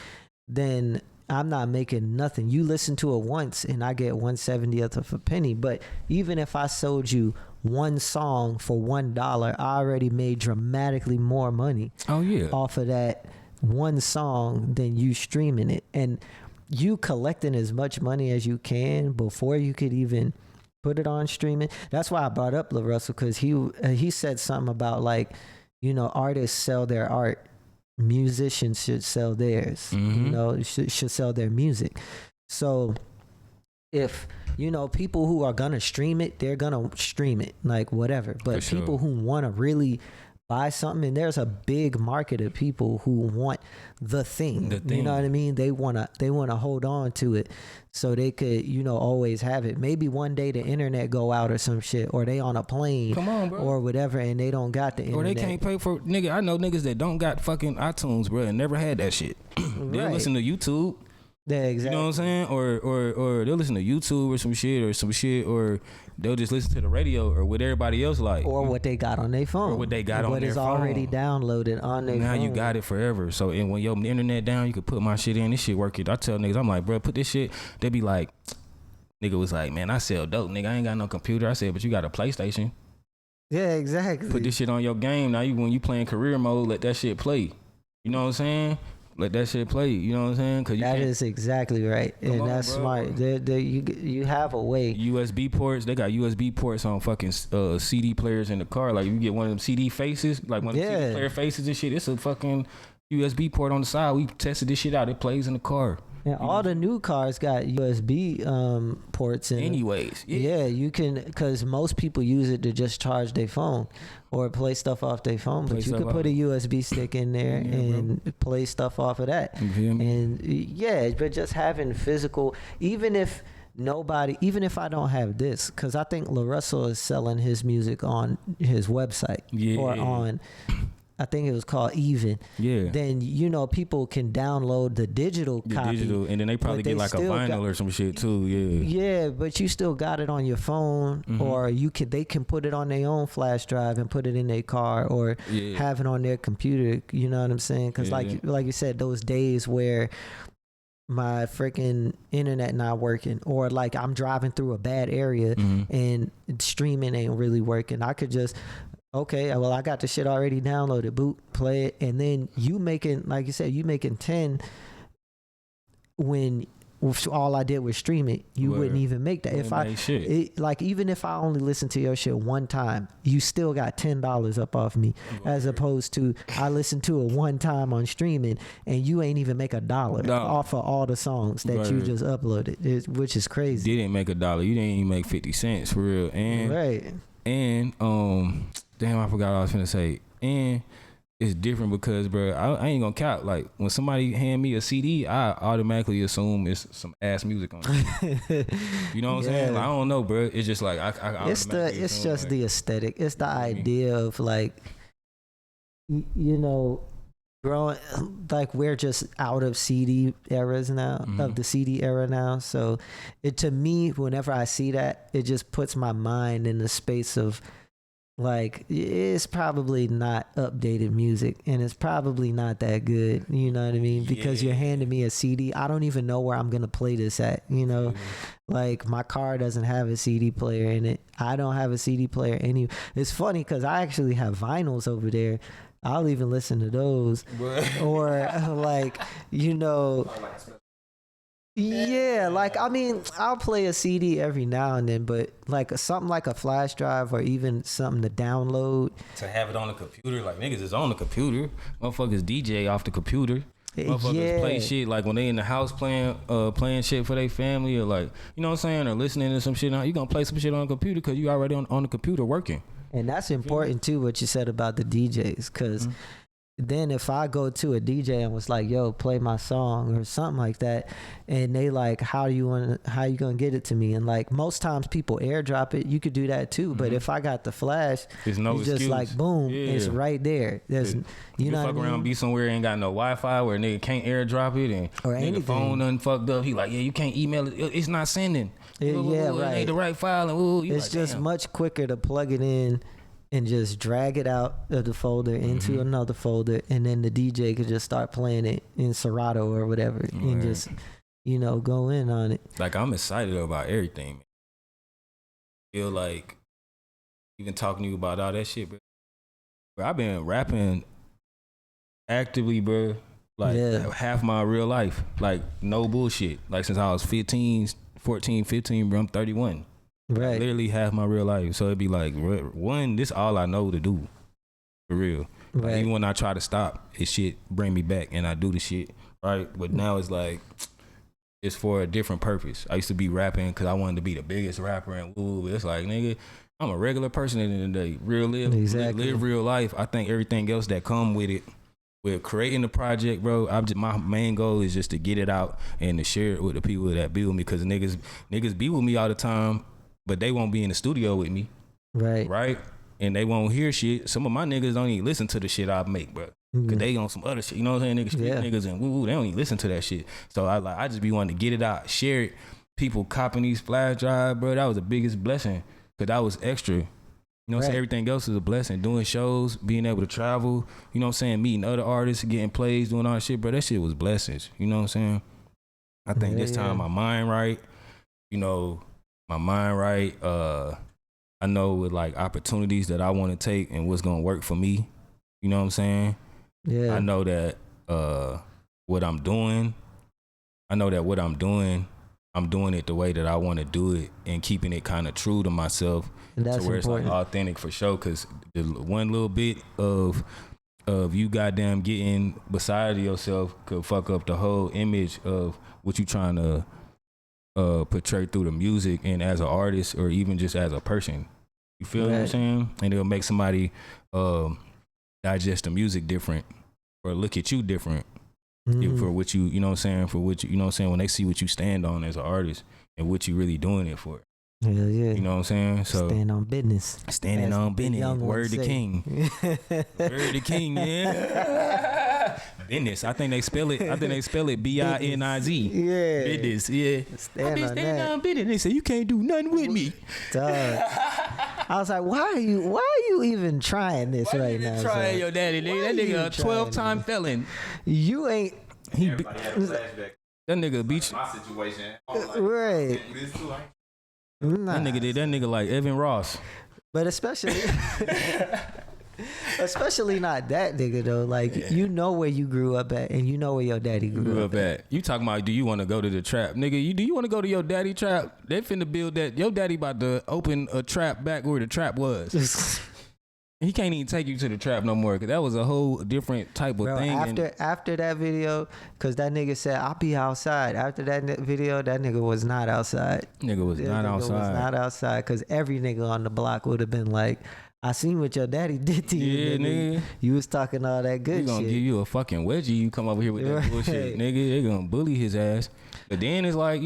A: then I'm not making nothing. You listen to it once and I get 1/70th of a penny. But even if I sold you one song for $1, I already made dramatically more money.
B: Oh yeah.
A: Off of that one song than you streaming it. And you collecting as much money as you can before you could even put it on streaming. That's why I brought up Lil Russell, because he said something about, like, you know, artists sell their art, musicians should sell theirs. You know, should sell their music. So if, you know, people who are gonna stream it, they're gonna stream it, like, whatever. But people who want to really buy something, and there's a big market of people who want the thing. You know what I mean? They wanna hold on to it so they could, you know, always have it. Maybe one day the internet go out or some shit, or they on a plane, or whatever, and they don't got the internet.
B: Or they can't pay for, nigga. I know niggas that don't got fucking iTunes, bro, and never had that shit. They'll listen to YouTube.
A: Yeah, exactly.
B: You know what I'm saying? Or they'll listen to YouTube or some shit, or they'll just listen to the radio or what everybody else like.
A: Or what they got on their phone.
B: Or what they got on their phone.
A: What is already downloaded on their phone.
B: Now you got it forever. So, and when your internet down, you could put my shit in. This shit working. I tell niggas, I'm like, bro, put this shit. They be like, nigga was like, man, I sell dope, nigga. I ain't got no computer. I said, but you got a PlayStation.
A: Yeah, exactly.
B: Put this shit on your game. Now when you playing career mode, let that shit play. You know what I'm saying? Let that shit play. You know what I'm saying? Cause
A: that is exactly right. And that's smart. You have a way.
B: USB ports. They got USB ports on fucking CD players in the car. Like, you get one of them CD faces, like one of the CD player faces and shit. It's a fucking USB port on the side. We tested this shit out. It plays in the car.
A: And all the new cars got USB ports in it.
B: Anyways.
A: Yeah, you can, because most people use it to just charge their phone or play stuff off their phone. But you could put a USB stick in there and play stuff off of that.
B: You feel me?
A: And yeah, but just having physical, even if I don't have this, because I think Lil Russell is selling his music on his website or on, I think it was called Even. Yeah. Then, you know, people can download the digital copy.
B: And then they probably get like a vinyl or some shit too. Yeah.
A: Yeah, but you still got it on your phone, or they can put it on their own flash drive and put it in their car, or have it on their computer. You know what I'm saying? Because like you said, those days where my freaking internet not working, or like I'm driving through a bad area and streaming ain't really working, I could just, okay, well, I got the shit already downloaded, boot, play it, and then you making, like you said, you making 10 when all I did was stream it, you wouldn't even make that. If like even if I only listen to your shit one time, you still got $10 up off me, as opposed to I listened to it one time on streaming and you ain't even make $1 off of all the songs that you just uploaded, which is crazy.
B: Didn't make $1. You didn't even make 50 cents for real. And and damn, I forgot what I was finna say. And it's different because, bro, I ain't gonna count. Like when somebody hand me a CD, I automatically assume it's some ass music on it. You know what I'm saying? Like, I don't know, bro. It's just like
A: it's just the aesthetic. It's the idea of like, you know, growing, like we're just out of CD eras now, of the CD era now. So it, to me, whenever I see that, it just puts my mind in the space of like, it's probably not updated music and it's probably not that good, you know what I mean? Because you're handing me a CD. I don't even know where I'm going to play this at, you know? Like my car doesn't have a CD player in it. I don't have a CD player any. It's funny because I actually have vinyls over there. I'll even listen to those. Or like, you know, yeah, like, I mean, I'll play a CD every now and then, but like something like a flash drive or even something to download.
B: To have it on the computer, like niggas is on the computer. Motherfuckers DJ off the computer. Motherfuckers play shit like when they in the house playing shit for their family, or like, you know what I'm saying, or listening to some shit. You gonna play some shit on the computer because you already on the computer working.
A: And that's important too, what you said about the DJs, because then if I go to a DJ and was like, yo, play my song or something like that, and they like, how you gonna get it to me? And like most times people airdrop it. You could do that too, but if I got the flash, it's just like boom, it's right there. There's you know
B: fuck
A: what I mean?
B: Around, be somewhere ain't got no Wi-Fi where nigga can't airdrop it, and
A: or
B: nigga
A: anything.
B: phone done fucked up. He like, yeah, you can't email it. It's not sending.
A: Right.
B: It ain't the right file. And
A: it's
B: like,
A: just
B: damn.
A: much quicker to plug it in and just drag it out of the folder into another folder, and then the DJ could just start playing it in Serato or whatever, and just, you know, go in on it.
B: Like, I'm excited about everything, man. Feel like even talking to you about all that shit, bro. I've been rapping actively, bro, like half my real life, like no bullshit. Like since I was 14, 15, bro, I'm 31.
A: Right.
B: Literally half my real life. So it'd be like, one, this all I know to do. For real.
A: Right.
B: Like, even when I try to stop, it shit bring me back and I do the shit. Right. But now it's like, it's for a different purpose. I used to be rapping because I wanted to be the biggest rapper and woo. It's like, nigga, I'm a regular person at the end of the day. Live real life. I think everything else that come with it, with creating the project, bro, my main goal is just to get it out and to share it with the people that be with me, because niggas be with me all the time, but they won't be in the studio with me. Right? And they won't hear shit. Some of my niggas don't even listen to the shit I make, bro. Cause they on some other shit. You know what I'm saying? Niggas, street niggas and woo, they don't even listen to that shit. So I just be wanting to get it out, share it. People copying these flash drives, bro, that was the biggest blessing. Cause that was extra. You know what I'm saying? Everything else is a blessing. Doing shows, being able to travel, you know what I'm saying? Meeting other artists, getting plays, doing all that shit, bro. That shit was blessings. You know what I'm saying? I think this time my mind right. You know, my mind right. I know with like opportunities that I want to take and what's gonna work for me. You know what I'm saying? Yeah. I know that what I'm doing, I'm doing it the way that I want to do it and keeping it kind of true to myself, and that's to where important. It's like authentic for sure. Cause the one little bit of you goddamn getting beside yourself could fuck up the whole image of what you trying to portray through the music and as an artist or even just as a person. You feel what I'm saying? And it'll make somebody digest the music different or look at you different for what you know what I'm saying, for what you know what I'm saying, when they see what you stand on as an artist and what you really doing it for.
A: Yeah.
B: You know what I'm saying? So
A: stand on business.
B: Standing on business. Word to king. Word to king, yeah. Business. I think they spell it B-I-N-I-Z.
A: Yeah.
B: Business, yeah. I've been standing on business. They say you can't do nothing with me.
A: Dog. I was like, why are you even trying this right now?
B: Trying your daddy, nigga. That nigga a 12-time felon.
A: You ain't.
B: Everybody had a flashback. That nigga beat you.
C: My situation.
A: Right.
B: That nigga like Evan Ross.
A: But especially Especially not that nigga though. Like you know where you grew up at, and you know where your daddy grew up at.
B: You talking about? Do you want to go to the trap, nigga? Do you want to go to your daddy trap? They finna build that. Your daddy about to open a trap back where the trap was. He can't even take you to the trap no more because that was a whole different type of thing.
A: After that video, because that nigga said, I'll be outside. After that video, that nigga was not outside.
B: Nigga was not outside because
A: every nigga on the block would have been like, I seen what your daddy did to you,
B: yeah, nigga.
A: You was talking all that good shit.
B: He gonna give you a fucking wedgie. You come over here with that bullshit, nigga. They gonna bully his ass. But then it's like,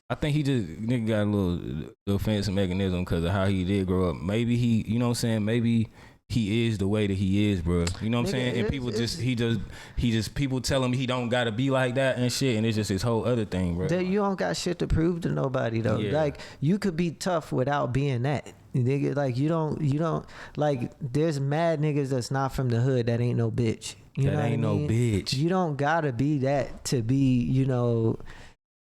B: I think he just nigga got a little defense mechanism because of how he did grow up. Maybe he, you know what I'm saying? Maybe he is the way that he is, bro. You know what I'm saying? And people people tell him he don't gotta be like that and shit, and it's just his whole other thing, bro.
A: You don't got shit to prove to nobody though. Yeah. Like you could be tough without being that. Nigga, like you don't like. There's mad niggas that's not from the hood that ain't no bitch. You know what I mean?
B: No bitch.
A: You don't gotta be that to be, you know.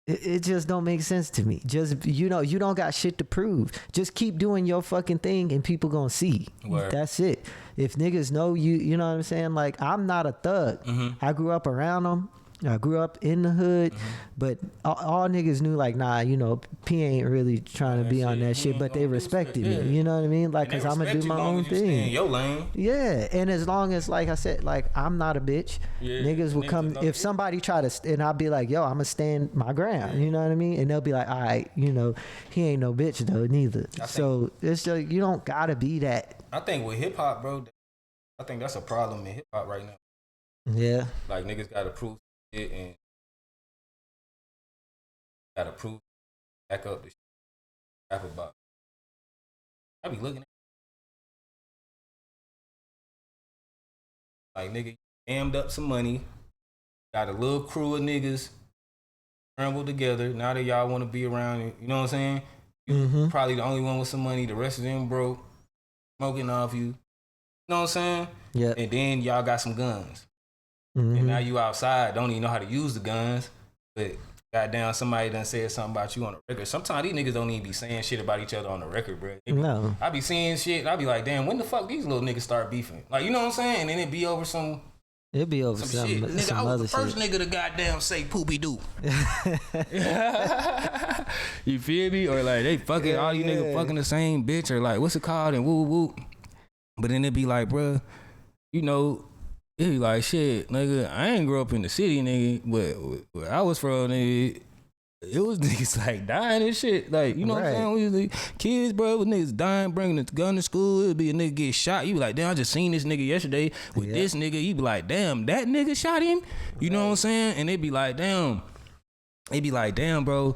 A: It just don't make sense to me. Just, you know, you don't got shit to prove. Just keep doing your fucking thing and people gonna see. Word. That's it. If niggas know you, you know what I'm saying? Like, I'm not a thug. Mm-hmm. I grew up around them. I grew up in the hood, but all niggas knew like, nah, you know, P ain't really trying to be on that shit, but they respected me. You know what I mean? Like, cause I'm gonna do my own thing.
B: Stay in your lane.
A: Yeah, and as long as, like I said, like I'm not a bitch. Yeah, niggas will come if somebody try to, and I'll be like, yo, I'm gonna stand my ground. Yeah. You know what I mean? And they'll be like, all right, you know, he ain't no bitch though, neither. So it's just, you don't gotta be that.
B: I think with hip hop, bro, I think that's a problem in hip hop right now.
A: Yeah,
B: like niggas gotta prove it and gotta prove back up the shit rap about. I be looking at like, nigga, damned up some money, got a little crew of niggas scrambled together. Now that y'all want to be around, you know what I'm saying? You probably the only one with some money. The rest of them broke, smoking off you. You know what I'm saying?
A: Yeah.
B: And then y'all got some guns. And now you outside, don't even know how to use the guns, but goddamn, somebody done said something about you on the record. Sometimes these niggas don't even be saying shit about each other on the record, bro.
A: No.
B: I be seeing shit, I be like, damn, when the fuck these little niggas start beefing? Like, you know what I'm saying? And then it be over some...
A: It'd be over
B: some shit. Nigga, I was the first nigga to goddamn say poopy doo. You feel me? Or like, they fucking, all you niggas fucking the same bitch, or like, what's it called? And woo woo. But then it be like, bro, you know... It be like, shit, nigga, I ain't grow up in the city, nigga, but where I was from, nigga, it was niggas like dying and shit. Like, you know what I'm saying? We was like, kids, bro, with niggas dying, bringing a gun to school. It'd be a nigga get shot. You be like, damn, I just seen this nigga yesterday with this nigga. You be like, damn, that nigga shot him? You know what I'm saying? And they be like, damn. They be like, damn, bro,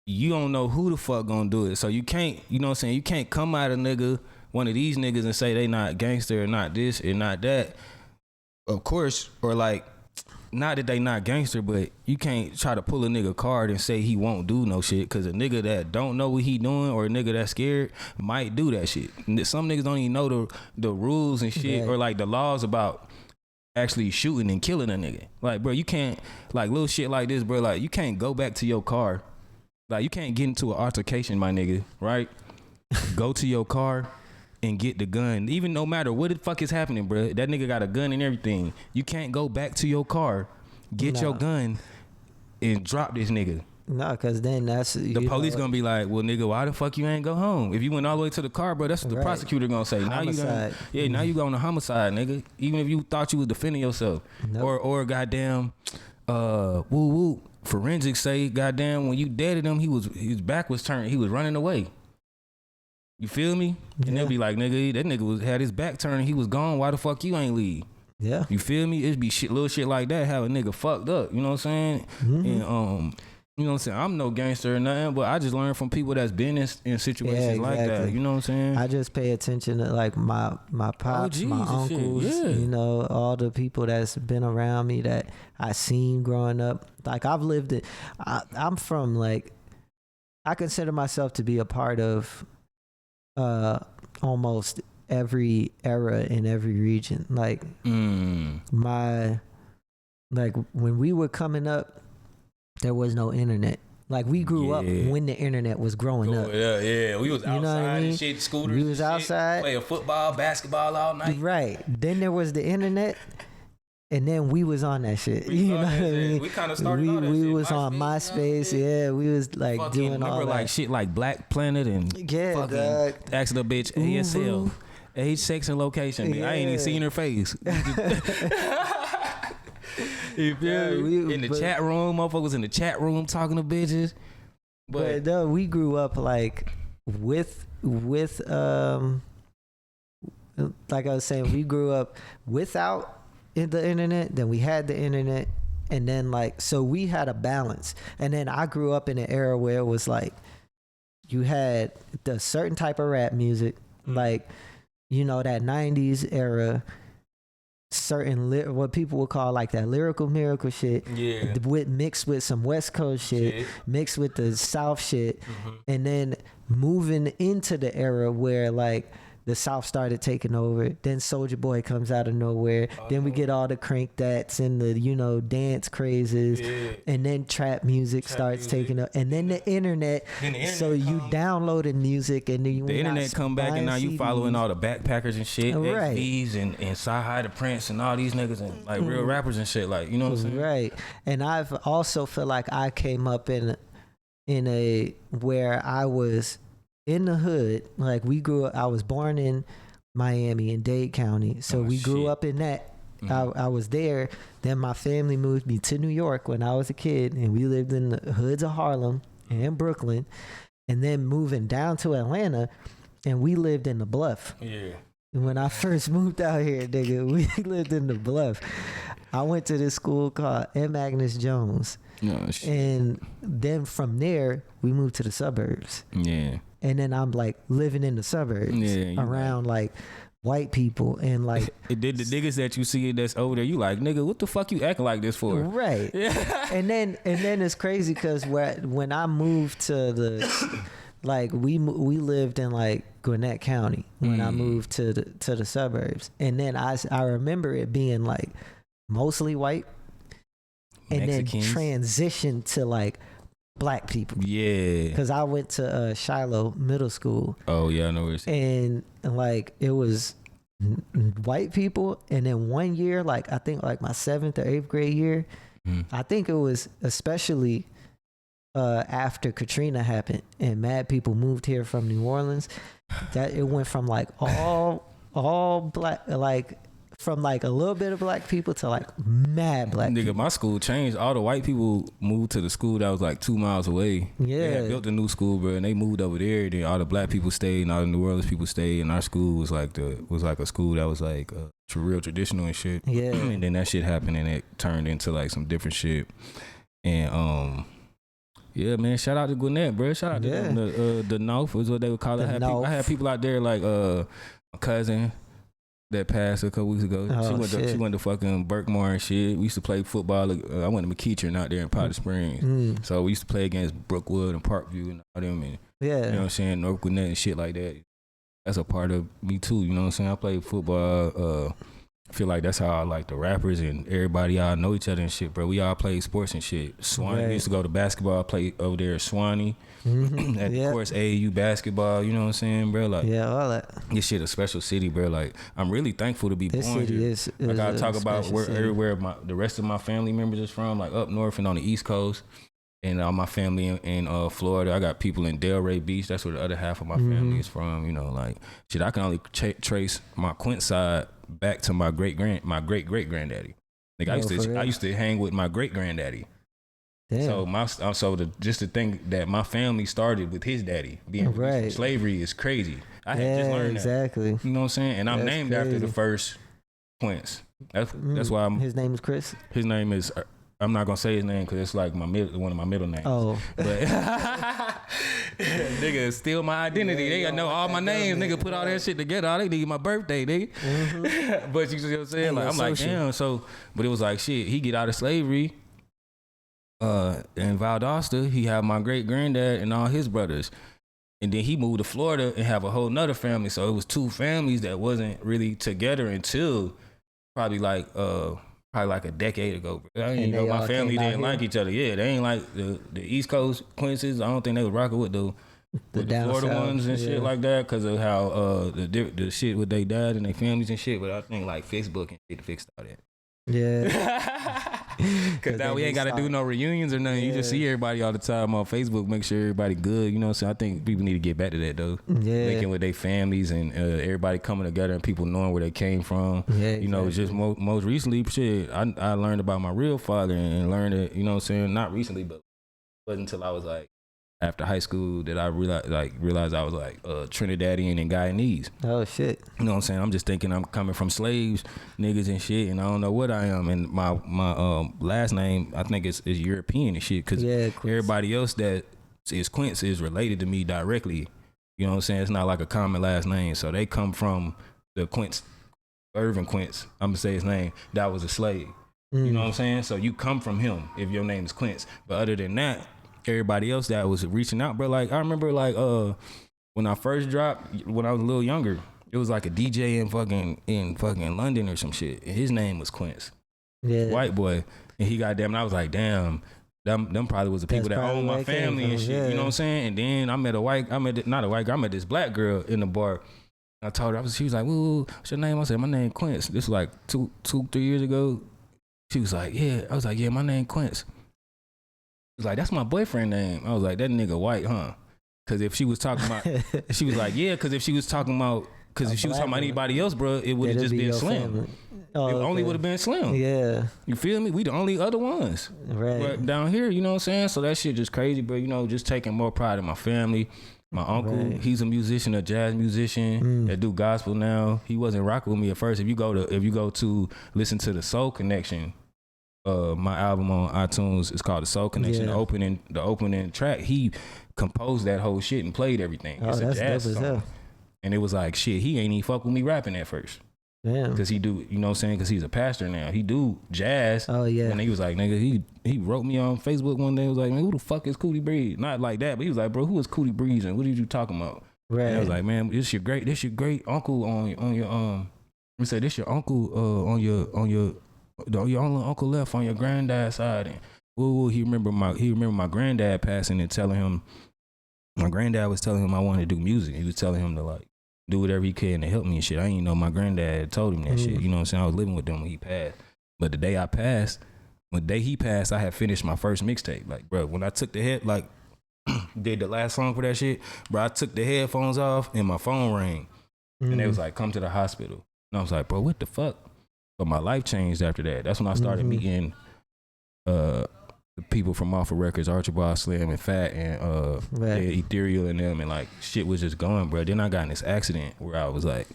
B: you don't know who the fuck gonna do it. So you can't, you know what I'm saying? You can't come out of nigga, one of these niggas, and say they not gangster or not this or not that. Of course, or like, not that they not gangster, but you can't try to pull a nigga card and say he won't do no shit, because a nigga that don't know what he doing or a nigga that's scared might do that shit. Some niggas don't even know the rules and shit, or like the laws about actually shooting and killing a nigga. Like, bro, you can't, like little shit like this, bro, like you can't go back to your car. Like, you can't get into an altercation, my nigga, right? Go to your car and get the gun, even no matter what the fuck is happening, bro. That nigga got a gun and everything. You can't go back to your car, get your gun, and drop this nigga.
A: No, because then that's...
B: The police gonna be like, well, nigga, why the fuck you ain't go home? If you went all the way to the car, bro, that's what the prosecutor gonna say.
A: Homicide.
B: Now you go on a homicide, nigga. Even if you thought you was defending yourself. Nope. Or goddamn, woo woo. Forensics say, goddamn, when you deaded him, his back was turned. He was running away. You feel me? And they'll be like, nigga, that nigga had his back turned. He was gone. Why the fuck you ain't leave?
A: Yeah.
B: You feel me? It'd be little shit like that. Have a nigga fucked up. You know what I'm saying? And you know what I'm saying? I'm no gangster or nothing, but I just learned from people that's been in situations like that. You know what I'm saying?
A: I just pay attention to like my pops, my uncles, you know, all the people that's been around me that I seen growing up. Like, I've lived it. I'm from, like, I consider myself to be a part of almost every era in every region. Like like when we were coming up, there was no internet. Like we grew up when the internet was growing up.
B: Yeah. We was outside, you know what I mean? And shit, scooters.
A: We was outside
B: playing football, basketball all night.
A: Right. Then there was the internet. And then we was on that shit. You know what I mean?
B: We kind of started on that
A: we
B: shit.
A: was on MySpace. Yeah, we was like fucking doing all that.
B: Like shit like Black Planet and fucking asking the bitch ASL, age, sex, and location. Yeah. I ain't even seen her face. You feel me? In the chat room, motherfuckers in the chat room talking to bitches.
A: But no, we grew up like with like I was saying, we grew up without the internet, then we had the internet, and then like so we had a balance. And then I grew up in an era where it was like you had the certain type of rap music, like you know that 90s era, certain what people would call like that lyrical miracle shit, mixed with some West Coast shit, mixed with the South shit, and then moving into the era where like the South started taking over. Then Soulja Boy comes out of nowhere. Then we get all the crank that's and the, you know, dance crazes. And then trap music starts taking up. And then the internet. So you downloaded music and then you
B: the internet come back and now you following all the backpackers and shit.
A: Right.
B: XVs and Sci-Hi the Prince and all these niggas and like real rappers and shit. Like, you know what I'm saying?
A: Right. And I've also feel like I came up in a where I was in the hood. Like we grew up, I was born in Miami in Dade County, so we grew up in that. I was there. Then my family moved me to New York when I was a kid, and we lived in the hoods of Harlem and Brooklyn, and then moving down to Atlanta, and we lived in the Bluff. When I first moved out here, nigga, we lived in the Bluff. I went to this school called M. Agnes Jones. And then from there we moved to the suburbs. And then I'm like living in the suburbs around like white people and like
B: it did the niggas that you see that's over there, you like, nigga, what the fuck you acting like this for?
A: Right. and then it's crazy because when I moved to the like we lived in like Gwinnett County when I moved to the suburbs, and then I remember it being like mostly white and
B: Mexicans.
A: Then transitioned to like black people. Because I went to Shiloh Middle School.
B: Oh yeah, I know what you're saying.
A: And like it was white people, and then one year, like I think like my 7th or 8th grade year, I think it was especially after Katrina happened and mad people moved here from New Orleans, that it went from like all black, like from like a little bit of black people to like mad black people.
B: My school changed. All the white people moved to the school that was like 2 miles away. They had built a new school, bro, and they moved over there. Then all the black people stayed, and all the New Orleans people stayed. And our school was like a school that was like real traditional and shit. And then that shit happened, and it turned into like some different shit. And yeah, man, shout out to Gwinnett, bro. Shout out to them. The North is what they would call it. I had people out there like my cousin that passed a couple weeks ago. She went to fucking Berkmore and shit. We used to play football. I went to McKeachern out there in Powder Springs. So we used to play against Brookwood and Parkview and all them. And, you know what I'm saying? North Gwinnett and shit like that. That's a part of me too. You know what I'm saying? I played football. I feel like that's how I like the rappers and everybody all know each other and shit, bro. We all played sports and shit. Swanee, we used to go to basketball, play over there at Swanee. Of course, AAU basketball, you know what I'm saying, bro? Like,
A: all that.
B: This shit a special city, bro. Like, I'm really thankful to be born here. I gotta talk about everywhere the rest of my family members is from, like up north and on the East Coast. And all my family in Florida. I got people in Delray Beach. That's where the other half of my family is from. You know, like shit. I can only trace my Quint side back to my great great granddaddy. Like I used to hang with my great granddaddy. So just to think that my family started with his daddy being from slavery is crazy. I had just learned that.
A: Exactly.
B: You know what I'm saying? And I'm named after the first Quints. That's why
A: his name is Chris.
B: His name is. I'm not gonna say his name because it's like one of my middle names. Oh, but nigga, steal my identity. They know all my names. Nigga, put all that shit together. All they need is my birthday, nigga. But you see what I'm saying? Like I'm like, damn. So, but it was like shit. He get out of slavery. In Valdosta, he had my great granddad and all his brothers, and then he moved to Florida and have a whole nother family. So it was two families that wasn't really together until probably probably like a decade ago. Bro. I ain't
A: And
B: know
A: they
B: my
A: all
B: family
A: came out
B: didn't like
A: here?
B: each other. Yeah, they ain't like the East Coast Quincy's. I don't think they was rocking with the
A: down
B: Florida
A: south,
B: ones and
A: yeah.
B: shit like that because of how the shit with their dad and their families and shit. But I think like Facebook and shit fixed all that.
A: Yeah.
B: Cause now we ain't gotta do no reunions or nothing. You just see everybody all the time on Facebook. Make sure everybody good. You know what I'm saying? I think people need to get back to that though.
A: Yeah.
B: Linking with their families and everybody coming together and people knowing where they came from.
A: Yeah,
B: You know, just most recently, shit. I learned about my real father and learned it. You know what I'm saying? Not recently, but it wasn't until I was like after high school that I realized I was like Trinidadian and Guyanese.
A: Oh shit.
B: You know what I'm saying? I'm just thinking I'm coming from slaves, niggas and shit, and I don't know what I am. And my last name I think is European and shit because everybody else that is Quince is related to me directly. You know what I'm saying? It's not like a common last name, so they come from the Quince, Irvin Quince. I'm gonna say his name. That was a slave. You know what I'm saying? So you come from him if your name is Quince. But other than that, everybody else that was reaching out, bro. Like I remember, like when I first dropped, when I was a little younger, it was like a DJ in fucking London or some shit, and his name was Quince, white boy, and he got damn. And I was like, damn, them probably was the people that owned my family and shit. You know what I'm saying? And then I met this black girl in the bar. I told her, she was like, "Woo, what's your name?" I said, "My name Quince." This was like 3 years ago. She was like, "Yeah." I was like, "Yeah, my name Quince." She was like, "That's my boyfriend name." I was like, "That nigga white, huh?" Because if she was talking about, she was like, "Yeah." Because if she was talking about, if she was talking about anybody else, bro, it would have just been Slim.
A: Oh,
B: it only would have been Slim.
A: Yeah.
B: You feel me? We the only other ones.
A: Right.
B: But down here, you know what I'm saying? So that shit just crazy, bro. You know, just taking more pride in my family. My uncle, he's a musician, a jazz musician that do gospel now. He wasn't rocking with me at first. If you go to listen to the Soul Connection, my album on iTunes is called The Soul Connection.
A: Yeah.
B: The opening track, he composed that whole shit and played everything.
A: Oh,
B: it's a
A: that's
B: jazz
A: dope as
B: song.
A: hell.
B: And it was like, shit, he ain't even fuck with me rapping at first.
A: Damn.
B: Because he do, you know what I'm saying? Because he's a pastor now. He do jazz.
A: Oh, yeah.
B: And he was like, nigga, he wrote me on Facebook one day. He was like, man, who the fuck is Coodie Breeze? Not like that, but he was like, bro, who is Coodie Breeze and what are you talking about?
A: Right.
B: And I was like, man, this your great uncle on your we said this your uncle on your only uncle left on your granddad's side. And he remember my granddad passing and telling him, my granddad was telling him I wanted to do music. He was telling him to like do whatever he can to help me and shit. I didn't know my granddad had told him that shit. You know what I'm saying? I was living with them when he passed. But the day he passed, I had finished my first mixtape. Like, bro, when I took the head, like, did the last song for that shit, bro, I took the headphones off and my phone rang. And they was like, come to the hospital. And I was like, bro, what the fuck? But my life changed after that. That's when I started meeting the people from Off of Records, Archibald Slim and Fat and Ethereal and them, and like shit was just going, bro. Then I got in this accident where I was like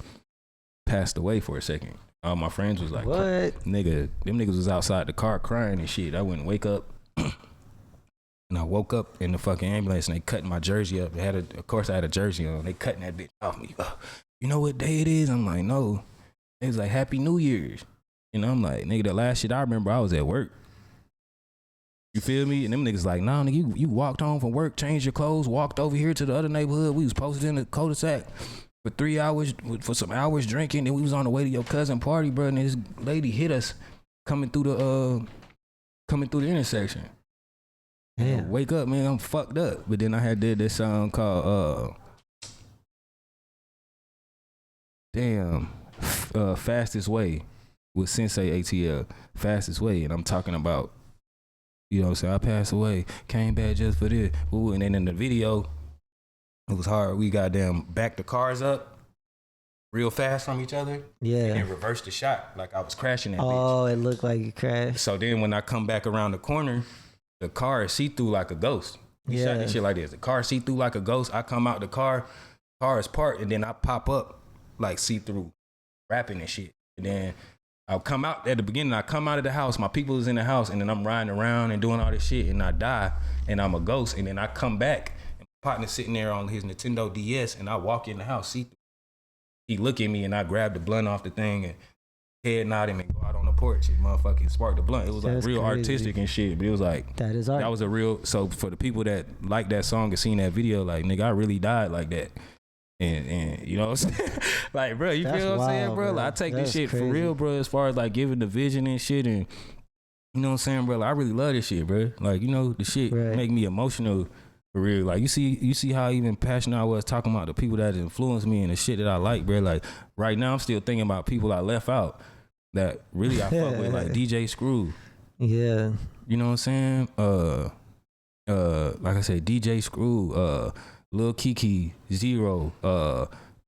B: passed away for a second. All my friends was like,
A: what?
B: Nigga, them niggas was outside the car crying and shit. I wouldn't wake up. And I woke up in the fucking ambulance and they cutting my jersey up. Of course I had a jersey on. They cutting that bitch off me. You know what day it is? I'm like, no. It was like Happy New Year's. You know, I'm like, nigga, the last shit I remember, I was at work. You feel me? And them niggas like, nah, nigga, you walked home from work, changed your clothes, walked over here to the other neighborhood. We was posted in the cul-de-sac for 3 hours, for some hours drinking. And we was on the way to your cousin party, bro. And this lady hit us coming through the intersection.
A: Yeah.
B: Wake up, man, I'm fucked up. But then I had did this song called Fastest Way with Sensei ATL. Fastest Way. And I'm talking about, you know what I'm saying, I passed away, came back just for this. Ooh, and then in the video, it was hard. We goddamn backed the cars up real fast from each other.
A: Yeah.
B: And then reversed the shot like I was crashing that bitch.
A: Oh, it looked like you crashed.
B: So then when I come back around the corner, the car is see-through like a ghost. He shot this shit like this. The car see-through like a ghost. I come out the car is parked, and then I pop up like see-through rapping and shit. And then I'll come out at the beginning. I come out of the house. My people is in the house, and then I'm riding around and doing all this shit, and I die, and I'm a ghost. And then I come back, and my partner's sitting there on his Nintendo DS, and I walk in the house, see through. He look at me, and I grab the blunt off the thing and head nod him and go out on the porch and motherfucking spark the blunt. It was like
A: That's
B: real
A: crazy.
B: artistic and shit, but it was like
A: That is art.
B: that was a real. So for the people that like that song and seen that video, like nigga, I really died like that. And you know what I'm saying? Like, bro, you
A: That's
B: feel what I'm saying,
A: wild,
B: bro?
A: bro.
B: Like, I take
A: That's
B: this shit
A: crazy.
B: for real, bro, as far as like giving the vision and shit. And you know what I'm saying, bro? Like, I really love this shit, bro. Like, you know, the shit
A: Right.
B: make me emotional for real. Like, you see how even passionate I was talking about the people that influenced me and the shit that I like, bro. Like, right now I'm still thinking about people I left out that really I fuck with, like DJ Screw.
A: Yeah.
B: You know what I'm saying? Like I said, DJ Screw, Lil Kiki, Zero,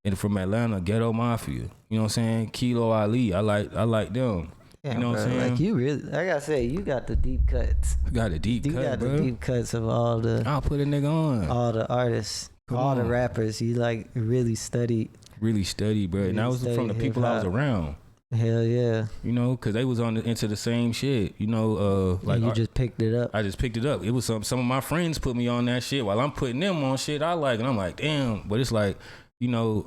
B: and from Atlanta, Ghetto Mafia. You know what I'm saying? Kilo Ali. I like them.
A: Yeah,
B: you know
A: bro.
B: what I'm saying?
A: Like you really, like I say, you got the deep cuts.
B: Got a deep
A: You
B: cut,
A: got
B: bro.
A: the deep cuts of all the
B: I'll put a nigga on.
A: all the artists,
B: Come
A: all the
B: on.
A: rappers. You like really studied.
B: Really study, bro. And that was
A: Really
B: from the
A: studied
B: people I was
A: hip-hop.
B: around.
A: Hell yeah.
B: You know, because they was into the same shit. You know, like
A: And you just picked it up.
B: I just picked it up. It was some of my friends put me on that shit while I'm putting them on shit I like. And I'm like, damn. But it's like, you know,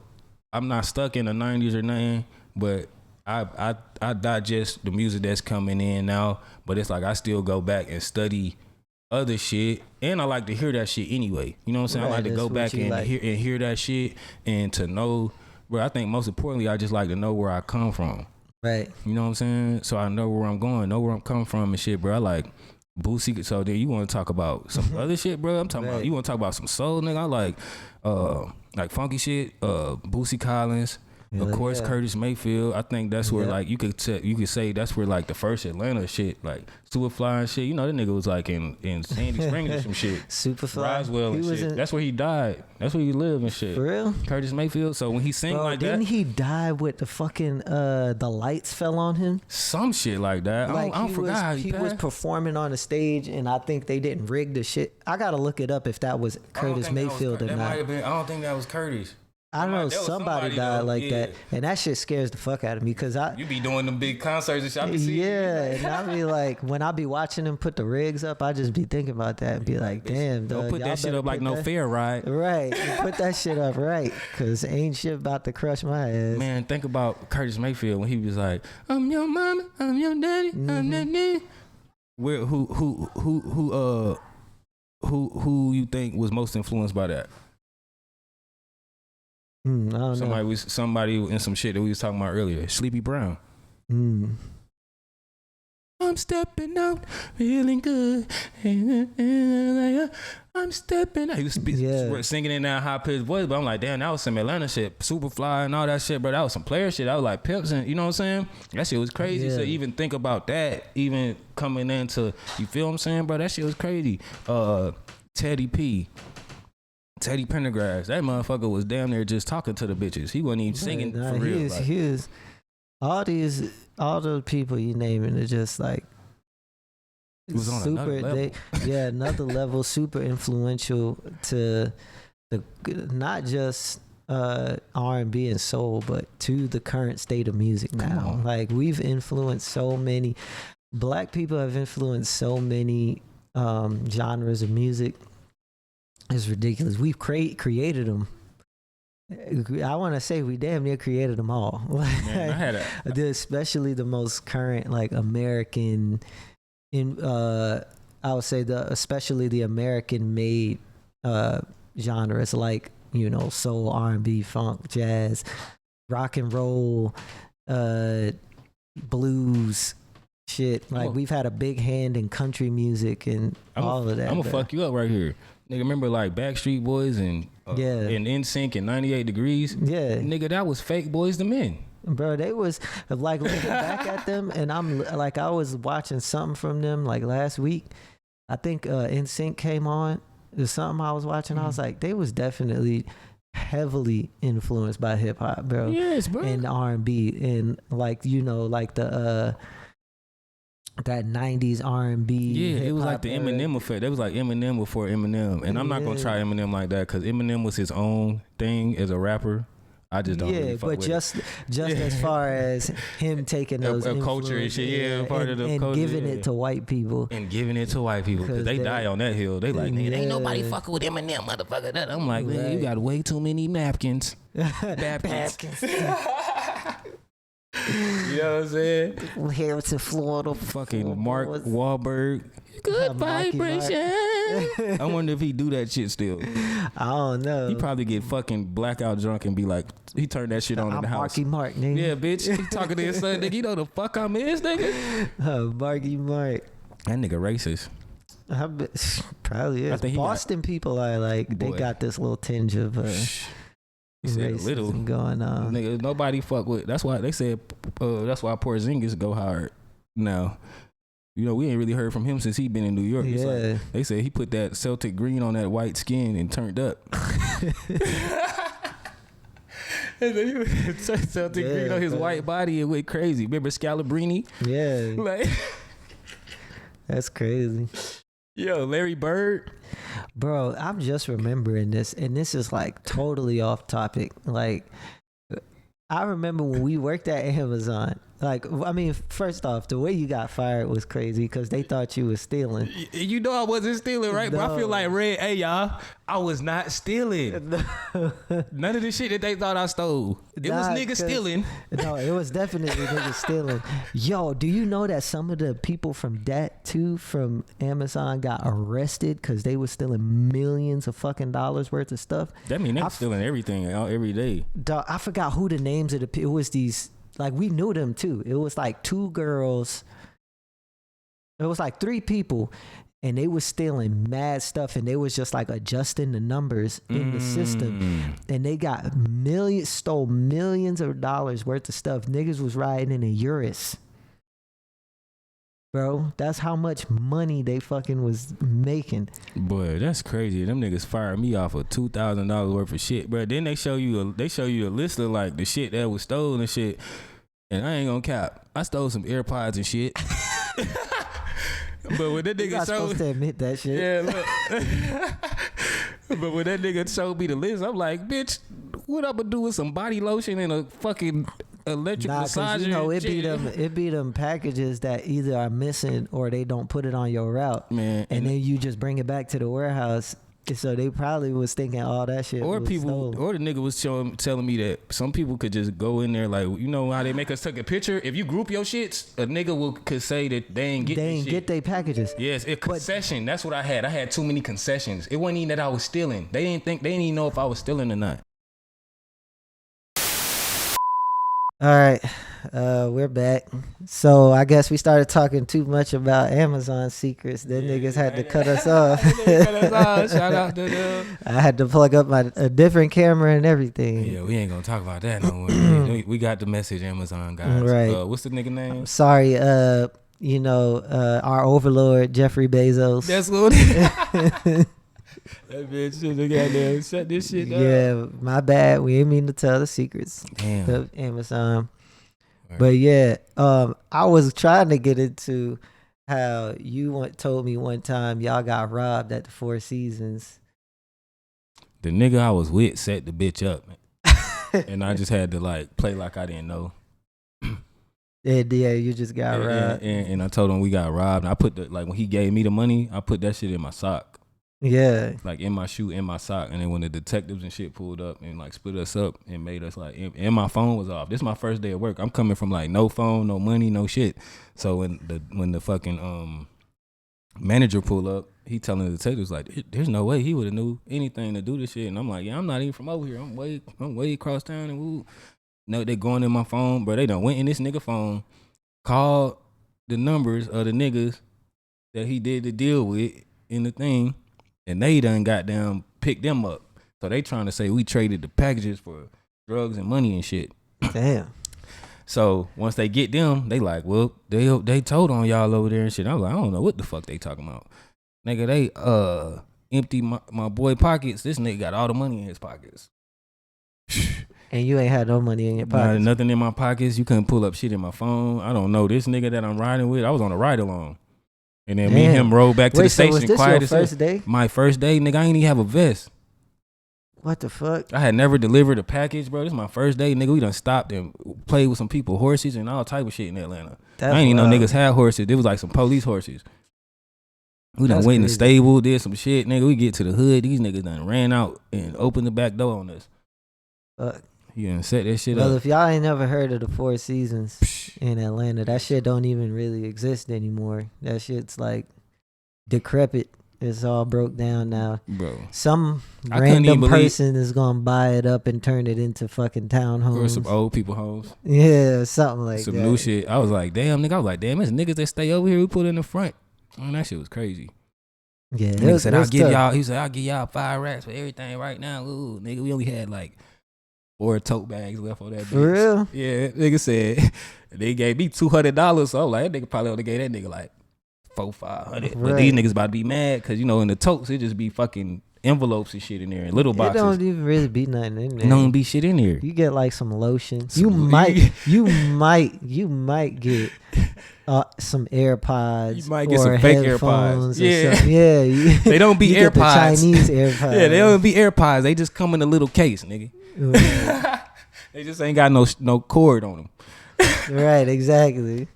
B: I'm not stuck in the 90s or nothing. But I digest the music that's coming in now. But it's like I still go back and study other shit. And I like to hear that shit anyway. You know what I'm saying?
A: Right,
B: I like to
A: that's
B: go
A: what
B: back
A: you
B: and
A: like.
B: hear that shit and to know. But I think most importantly, I just like to know where I come from.
A: Right.
B: You know what I'm saying? So I know where I'm going, know where I'm coming from and shit, bro. I like Boosie. So then you want to talk about some other shit, bro? I'm talking about,
A: Right.
B: you want to talk about some soul, nigga? I like funky shit, Boosie Collins,
A: Hell
B: of course,
A: yeah.
B: Curtis Mayfield. I think that's where
A: Yeah.
B: like you could say that's where like the first Atlanta shit, like Superfly and shit. You know, that nigga was like in Sandy Springs or some shit.
A: Superfly.
B: Roswell
A: He
B: and
A: was
B: shit.
A: in,
B: That's where he died. That's where he lived and shit.
A: for real?
B: Curtis Mayfield. So when he sing
A: Bro,
B: like
A: didn't
B: that,
A: he die with the fucking the lights fell on him?
B: some shit like that. I don't forgot how
A: he was
B: passed.
A: performing on the stage, and I think they didn't rig the shit. I gotta look it up if that was Curtis Mayfield or
B: that
A: not.
B: might have been. I don't think that was Curtis.
A: I don't know.
B: That was
A: Somebody
B: somebody,
A: died
B: though.
A: like
B: Yeah.
A: that, and that shit scares the fuck out of me because I.
B: You be doing them big concerts and shit. I be seeing you.
A: Yeah, and I be like, when I be watching them put the rigs up, I just be thinking about that and be like, damn,
B: Don't
A: dog,
B: put
A: y'all
B: that shit
A: better
B: up like
A: put
B: no
A: that-
B: fair ride.
A: Right, put that shit up right, cause ain't shit about to crush my ass.
B: Man, think about Curtis Mayfield when he was like, "I'm your mama, I'm your daddy, I'm that nigga." Where who you think was most influenced by that?
A: I don't know.
B: Somebody in some shit that we was talking about earlier. Sleepy Brown. I'm stepping out, feeling good. I'm stepping out. He was singing in that high pitched voice, but I'm like, damn, that was some Atlanta shit, Superfly and all that shit, bro. That was some player shit. That was like Pimps, and you know what I'm saying? That shit was crazy.
A: Yeah.
B: So even think about that, even coming into, you feel what I'm saying, bro? That shit was crazy. Teddy Pendergrass, that motherfucker was damn near just talking to the bitches. He wasn't even singing for real.
A: He is all those people you naming are just like
B: It was on another level.
A: Another level, super influential to the not just R&B and soul, but to the current state of music now.
B: on.
A: Like we've influenced so many. Black people have influenced so many genres of music. It's ridiculous. We've created them. I want to say we damn near created them all.
B: Man, I had
A: Especially the most current, like American, I would say especially the American-made genres, like soul, R&B, funk, jazz, rock and roll, blues. Shit, like we've had a big hand in country music and all of that.
B: I'm gonna fuck you up right here. Nigga, remember like Backstreet Boys and and NSYNC and 98 Degrees?
A: Yeah.
B: Nigga, that was fake Boys to Men.
A: Bro, they was like looking back at them, and I'm like, I was watching something from them like last week. I think NSYNC came on. There's something I was watching. I was like, they was definitely heavily influenced by hip hop, bro.
B: Yes, bro.
A: And R&B, and like like the that 90s R&B.
B: Yeah, it was like the
A: era.
B: Eminem effect. That was like Eminem before Eminem. And I'm not going to try Eminem like that because Eminem was his own thing as a rapper. I just don't really fuck
A: but
B: with
A: just as far as him taking those
B: culture and shit, part of the
A: and
B: culture,
A: giving it to white people.
B: And giving it to white people because they die on that hill. They like, nigga, ain't nobody
A: Yeah.
B: fucking with Eminem, motherfucker. That I'm like, man, you
A: Right.
B: got way too many napkins. Napkins. You know what I'm saying?
A: Harrison, Florida.
B: Fucking Mark Wahlberg. Good vibration. I wonder if he do that shit still.
A: I don't know.
B: He probably get fucking blackout drunk and be like, he turned that shit on in the house.
A: Marky Mark, nigga.
B: Yeah, bitch. He talking to his son, nigga. You know the fuck I'm is, nigga.
A: Marky Mark.
B: That nigga racist.
A: I bet, probably is.
B: I think
A: Boston people are like, they got this little tinge of
B: he said a little
A: going on.
B: Nigga, nobody fuck with. That's why they said. That's why Porzingis go hard now. You know, we ain't really heard from him since he been in New York.
A: Yeah.
B: Like, they said he put that Celtic green on that white skin and turned up. Celtic green on his white body and went crazy. Remember Scalabrini?
A: Yeah.
B: Like,
A: that's crazy.
B: Yo, Larry Bird.
A: Bro, I'm just remembering this, and this is like totally off topic. Like, I remember when we worked at Amazon. Like, I mean, first off, the way you got fired was crazy because they thought you was stealing.
B: You know I wasn't stealing, right?
A: No.
B: But I feel like Red, hey y'all, I was not stealing. None of the shit that they thought I stole. It was niggas stealing.
A: No, it was definitely niggas stealing. Yo, do you know that some of the people from that too, from Amazon, got arrested because they were stealing millions of fucking dollars worth of stuff?
B: That mean they were stealing everything every day.
A: Dog, I forgot who the names of the. It was these. Like, we knew them too. It was like 2 girls. It was like 3 people, and they was stealing mad stuff, and they was just like adjusting the numbers in the system, and they got stole millions of dollars worth of stuff. Niggas was riding in a Urus. Bro, that's how much money they fucking was making.
B: Boy, that's crazy. Them niggas fired me off of $2,000 worth of shit, bro. Then they show you a list of like the shit that was stolen and shit. And I ain't gonna cap. I stole some AirPods and shit. But when that nigga showed,
A: supposed to admit that shit.
B: Yeah, look. But when that nigga showed me the list, I'm like, bitch, what I'm gonna do with some body lotion and a fucking electric massager?
A: You know, it be them packages that either are missing or they don't put it on your route,
B: man,
A: and then you just bring it back to the warehouse. So they probably was thinking all that shit.
B: Or
A: was
B: people,
A: stolen.
B: or the nigga was telling me that some people could just go in there, like, you know how they make us take a picture. If you group your shits, a nigga could say that they ain't get
A: their packages.
B: Yes, a concession. That's what I had. I had too many concessions. It wasn't even that I was stealing. They didn't even know if I was stealing or not.
A: All right, we're back. So I guess we started talking too much about Amazon secrets. Then niggas had to cut us off.
B: Shout out to them.
A: I had to plug up a different camera and everything.
B: Yeah, we ain't gonna talk about that no more. We got the message, Amazon guys.
A: Right.
B: What's the nigga name?
A: I'm sorry, our overlord Jeffrey Bezos.
B: That's what. That bitch should have goddamn shut this shit down.
A: Yeah, my bad. We ain't mean to tell the secrets of Amazon. Right. But yeah, I was trying to get into how you told me one time y'all got robbed at the Four Seasons.
B: The nigga I was with set the bitch up, and I just had to like play like I didn't know.
A: Yeah, you just got robbed.
B: And I told him we got robbed. And I put when he gave me the money, I put that shit in my sock.
A: Yeah,
B: like in my shoe, in my sock, and then when the detectives and shit pulled up and like split us up and made us like, and my phone was off. This is my first day of work. I'm coming from like no phone, no money, no shit. So when the fucking manager pulled up, he telling the detectives like, there's no way he would have knew anything to do this shit. And I'm like, yeah, I'm not even from over here. I'm way across town and woo. No, they going in my phone, bro. They done went in this nigga phone, called the numbers of the niggas that he did the deal with in the thing. And they done goddamn picked them up. So they trying to say we traded the packages for drugs and money and shit.
A: Damn.
B: So once they get them, they like, well, they told on y'all over there and shit. I was like, I don't know what the fuck they talking about. Nigga, they empty my boy pockets. This nigga got all the money in his pockets.
A: And you ain't had no money in your pockets?
B: Nothing in my pockets. You couldn't pull up shit in my phone. I don't know. This nigga that I'm riding with, I was on a ride along. And then me and him rode back to the station.
A: Was this
B: quiet
A: your first day?
B: My first day, nigga. I ain't even have a vest.
A: What the fuck?
B: I had never delivered a package, bro. This is my first day, nigga. We done stopped and played with some people, horses and all type of shit in Atlanta. I ain't even know niggas had horses. It was like some police horses. We done went in the stable, did some shit, nigga. We get to the hood. These niggas done ran out and opened the back door on us. He done set that shit
A: Well,
B: up.
A: if y'all ain't never heard of the Four Seasons in Atlanta, that shit don't even really exist anymore. That shit's like decrepit. It's all broke down now.
B: Bro.
A: Some
B: I couldn't even
A: random
B: believe-
A: person is gonna buy it up and turn it into fucking townhomes.
B: Or some old people homes.
A: Yeah, something like
B: Some
A: that.
B: new shit. I was like, damn, nigga. I was like, damn, there's niggas that stay over here who put in the front. Man, that shit was crazy.
A: Yeah,
B: And
A: it
B: nigga
A: was,
B: said,
A: it
B: I'll
A: was
B: give
A: tough.
B: y'all. He said, I'll give y'all 5 racks for everything right now. Ooh, nigga, we only had like 4 tote bags left on that bitch.
A: For real?
B: Yeah, nigga said they gave me $200. So I was like, that nigga probably only gave that nigga like $400-$500. But
A: Right.
B: these niggas about to be mad because you know in the totes it just be fucking envelopes and shit in there and little
A: It
B: boxes.
A: don't even really be nothing in there.
B: Don't be shit in there.
A: You get like some lotion.
B: Some-
A: you might get some AirPods.
B: You might get
A: or
B: some fake
A: headphones
B: AirPods.
A: or
B: Yeah.
A: something. Yeah,
B: They don't be
A: you get the
B: AirPods.
A: Chinese AirPods.
B: Yeah, they don't be AirPods. They just come in a little case, nigga.
A: Right.
B: They just ain't got no cord on them.
A: Right, exactly.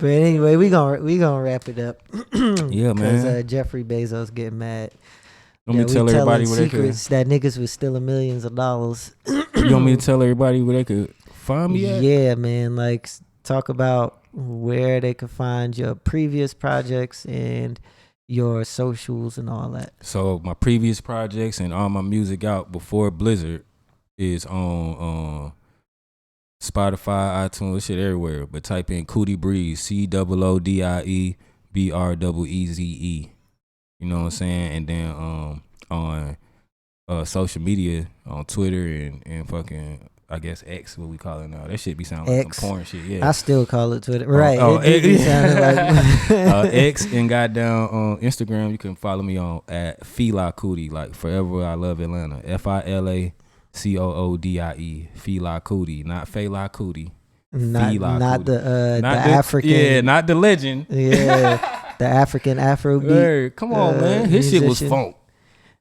A: But anyway, we gonna wrap it up.
B: Yeah, man.
A: Because Jeffrey Bezos getting mad.
B: Let me
A: we
B: tell everybody
A: telling
B: where they could.
A: secrets that niggas was stealing millions of dollars.
B: You want me to tell everybody where they could find me at?
A: Yeah, man. Like, talk about where they could find your previous projects and your socials and all that.
B: So my previous projects and all my music out before Blizzard is on Spotify, iTunes, shit everywhere. But type in COODIE Breeze, COODIE BREEZE. You know what I'm saying? And then on social media, on Twitter and fucking I guess X, what we call it now. That shit be sounding like
A: X.
B: some porn shit. Yeah.
A: I still call it Twitter. Right.
B: Oh,
A: it do be sounding like
B: X and goddamn on Instagram, you can follow me on at Fila Coodie, like Forever I Love Atlanta. FILACOODIE, Fila Coodie, not Fela Coodie.
A: not
B: Coodie.
A: the
B: Not
A: African.
B: Yeah, not the legend.
A: Yeah, the African Afrobeat.
B: Hey, come on, man. His shit was
A: musician.
B: funk.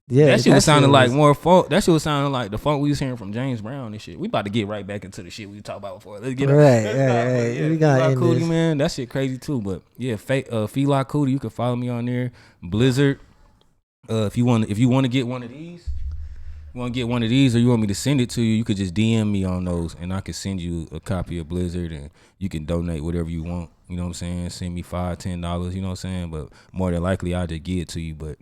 A: Yeah,
B: that shit was sounding like
A: was-
B: more funk. That shit was sounding like the funk we was hearing from James Brown and shit. We about to get right back into the shit we talked about before. Let's get
A: Right.
B: Yeah,
A: We got
B: Fila Coodie, man. That shit crazy too. But yeah, Fila Coodie, you can follow me on there. Blizzard. If you want to get one of these, or you want me to send it to you, you could just DM me on those, and I can send you a copy of Blizzard, and you can donate whatever you want. You know what I'm saying? Send me $5-$10. You know what I'm saying? But more than likely, I'll just give it to you. But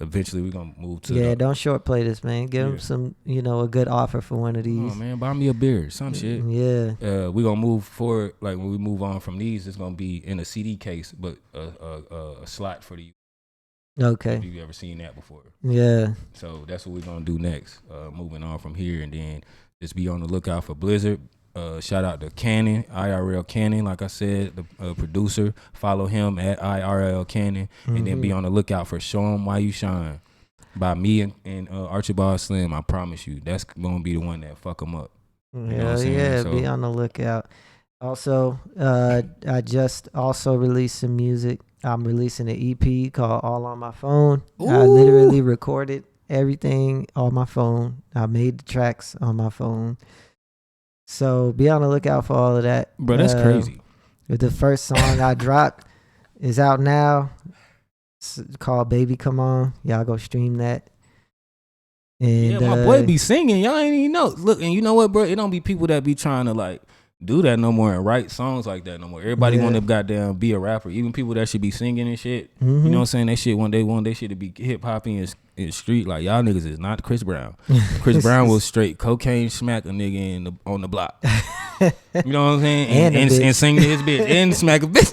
B: eventually, we're gonna move to
A: don't short play this, man. Give them some, a good offer for one of these.
B: Oh man, buy me a beer, some shit.
A: Yeah.
B: We're gonna move forward. Like when we move on from these, it's gonna be in a CD case, but a slot for the.
A: Okay.
B: Have you ever seen that before?
A: Yeah.
B: So that's what we're gonna do next. Moving on from here, and then just be on the lookout for Blizzard. Shout out to Cannon, IRL Cannon. Like I said, the producer. Follow him at IRL Cannon, and then be on the lookout for Show 'Em Why You Shine by me and Archibald Slim. I promise you, that's gonna be the one that fuck him up.
A: Hell
B: know what I'm saying?
A: yeah,
B: So-
A: be on the lookout. Also, I just also released some music. I'm releasing an EP called All on My Phone. I
B: Ooh.
A: literally recorded everything on my phone. I made the tracks on my phone. So be on the lookout for all of that.
B: Bro, that's crazy.
A: The first song I dropped is out now. It's called Baby Come On. Y'all go stream that. And
B: Yeah, my boy be singing. Y'all ain't even know. Look, and you know what, bro? It don't be people that be trying to like do that no more and write songs like that no more. Everybody
A: Yeah.
B: want to goddamn be a rapper. Even people that should be singing and shit.
A: Mhm.
B: You know what I'm saying? That shit one day shit to be hip hopping in street. Like y'all niggas is not Chris Brown. Chris Brown was straight cocaine smack a nigga on the block. You know what I'm saying?
A: And a bitch.
B: And sing to his bitch and smack a bitch.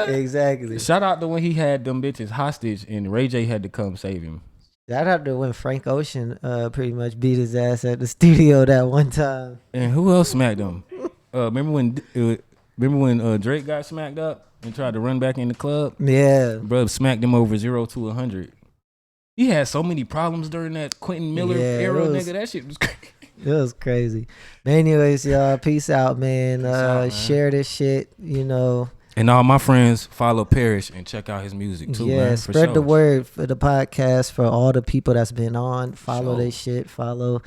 A: Exactly.
B: Shout out to when he had them bitches hostage and Ray J had to come save him.
A: That had to when Frank Ocean pretty much beat his ass at the studio that one time.
B: And who else smacked him? Remember when Drake got smacked up and tried to run back in the club?
A: Yeah.
B: Bro smacked him over 0 to 100. He had so many problems during that Quentin Miller
A: Yeah,
B: era,
A: it was-
B: nigga. That shit was crazy.
A: It was crazy. But anyways, y'all, peace out, man.
B: out, man.
A: Share this shit,
B: And all my friends follow Parrish and check out his music too,
A: yeah,
B: man. For
A: spread the
B: sure.
A: word for the podcast for all the people that's been on. Follow
B: Sure.
A: their shit, follow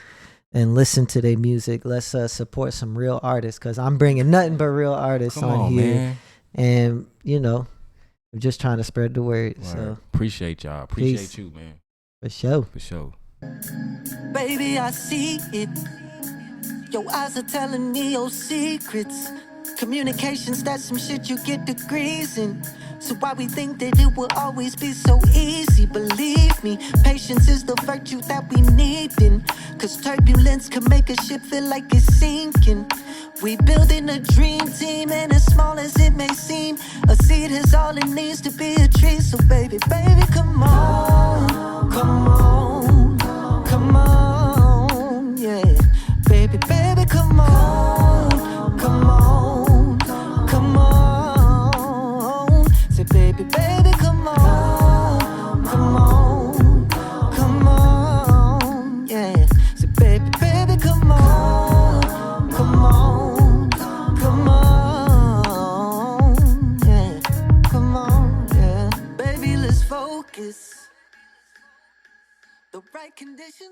A: and listen to their music. Let's support some real artists because I'm bringing nothing but real artists
B: Come
A: on
B: on,
A: here.
B: man.
A: And, we're just trying to spread the word.
B: Word.
A: So,
B: Appreciate y'all. Appreciate
A: Peace.
B: you, man.
A: for sure.
B: For sure.
A: Baby, I see it. Your eyes are telling me your secrets. Communications, that's some shit you get degrees in. So why we think that it will always be so easy? Believe me, patience is the virtue that we need in. Cause turbulence can make a ship feel like it's sinking. We building a dream team, and as small as it may seem, a seed is all it needs to be a tree. So baby, baby, come on, come on, come on, yeah. Baby, baby, come on, come on, come on. Say, baby, baby, come on, come on, come on, yeah. Say, baby, baby, come on, come on, come on, yeah. Come on, yeah. Baby, let's focus. The right conditions.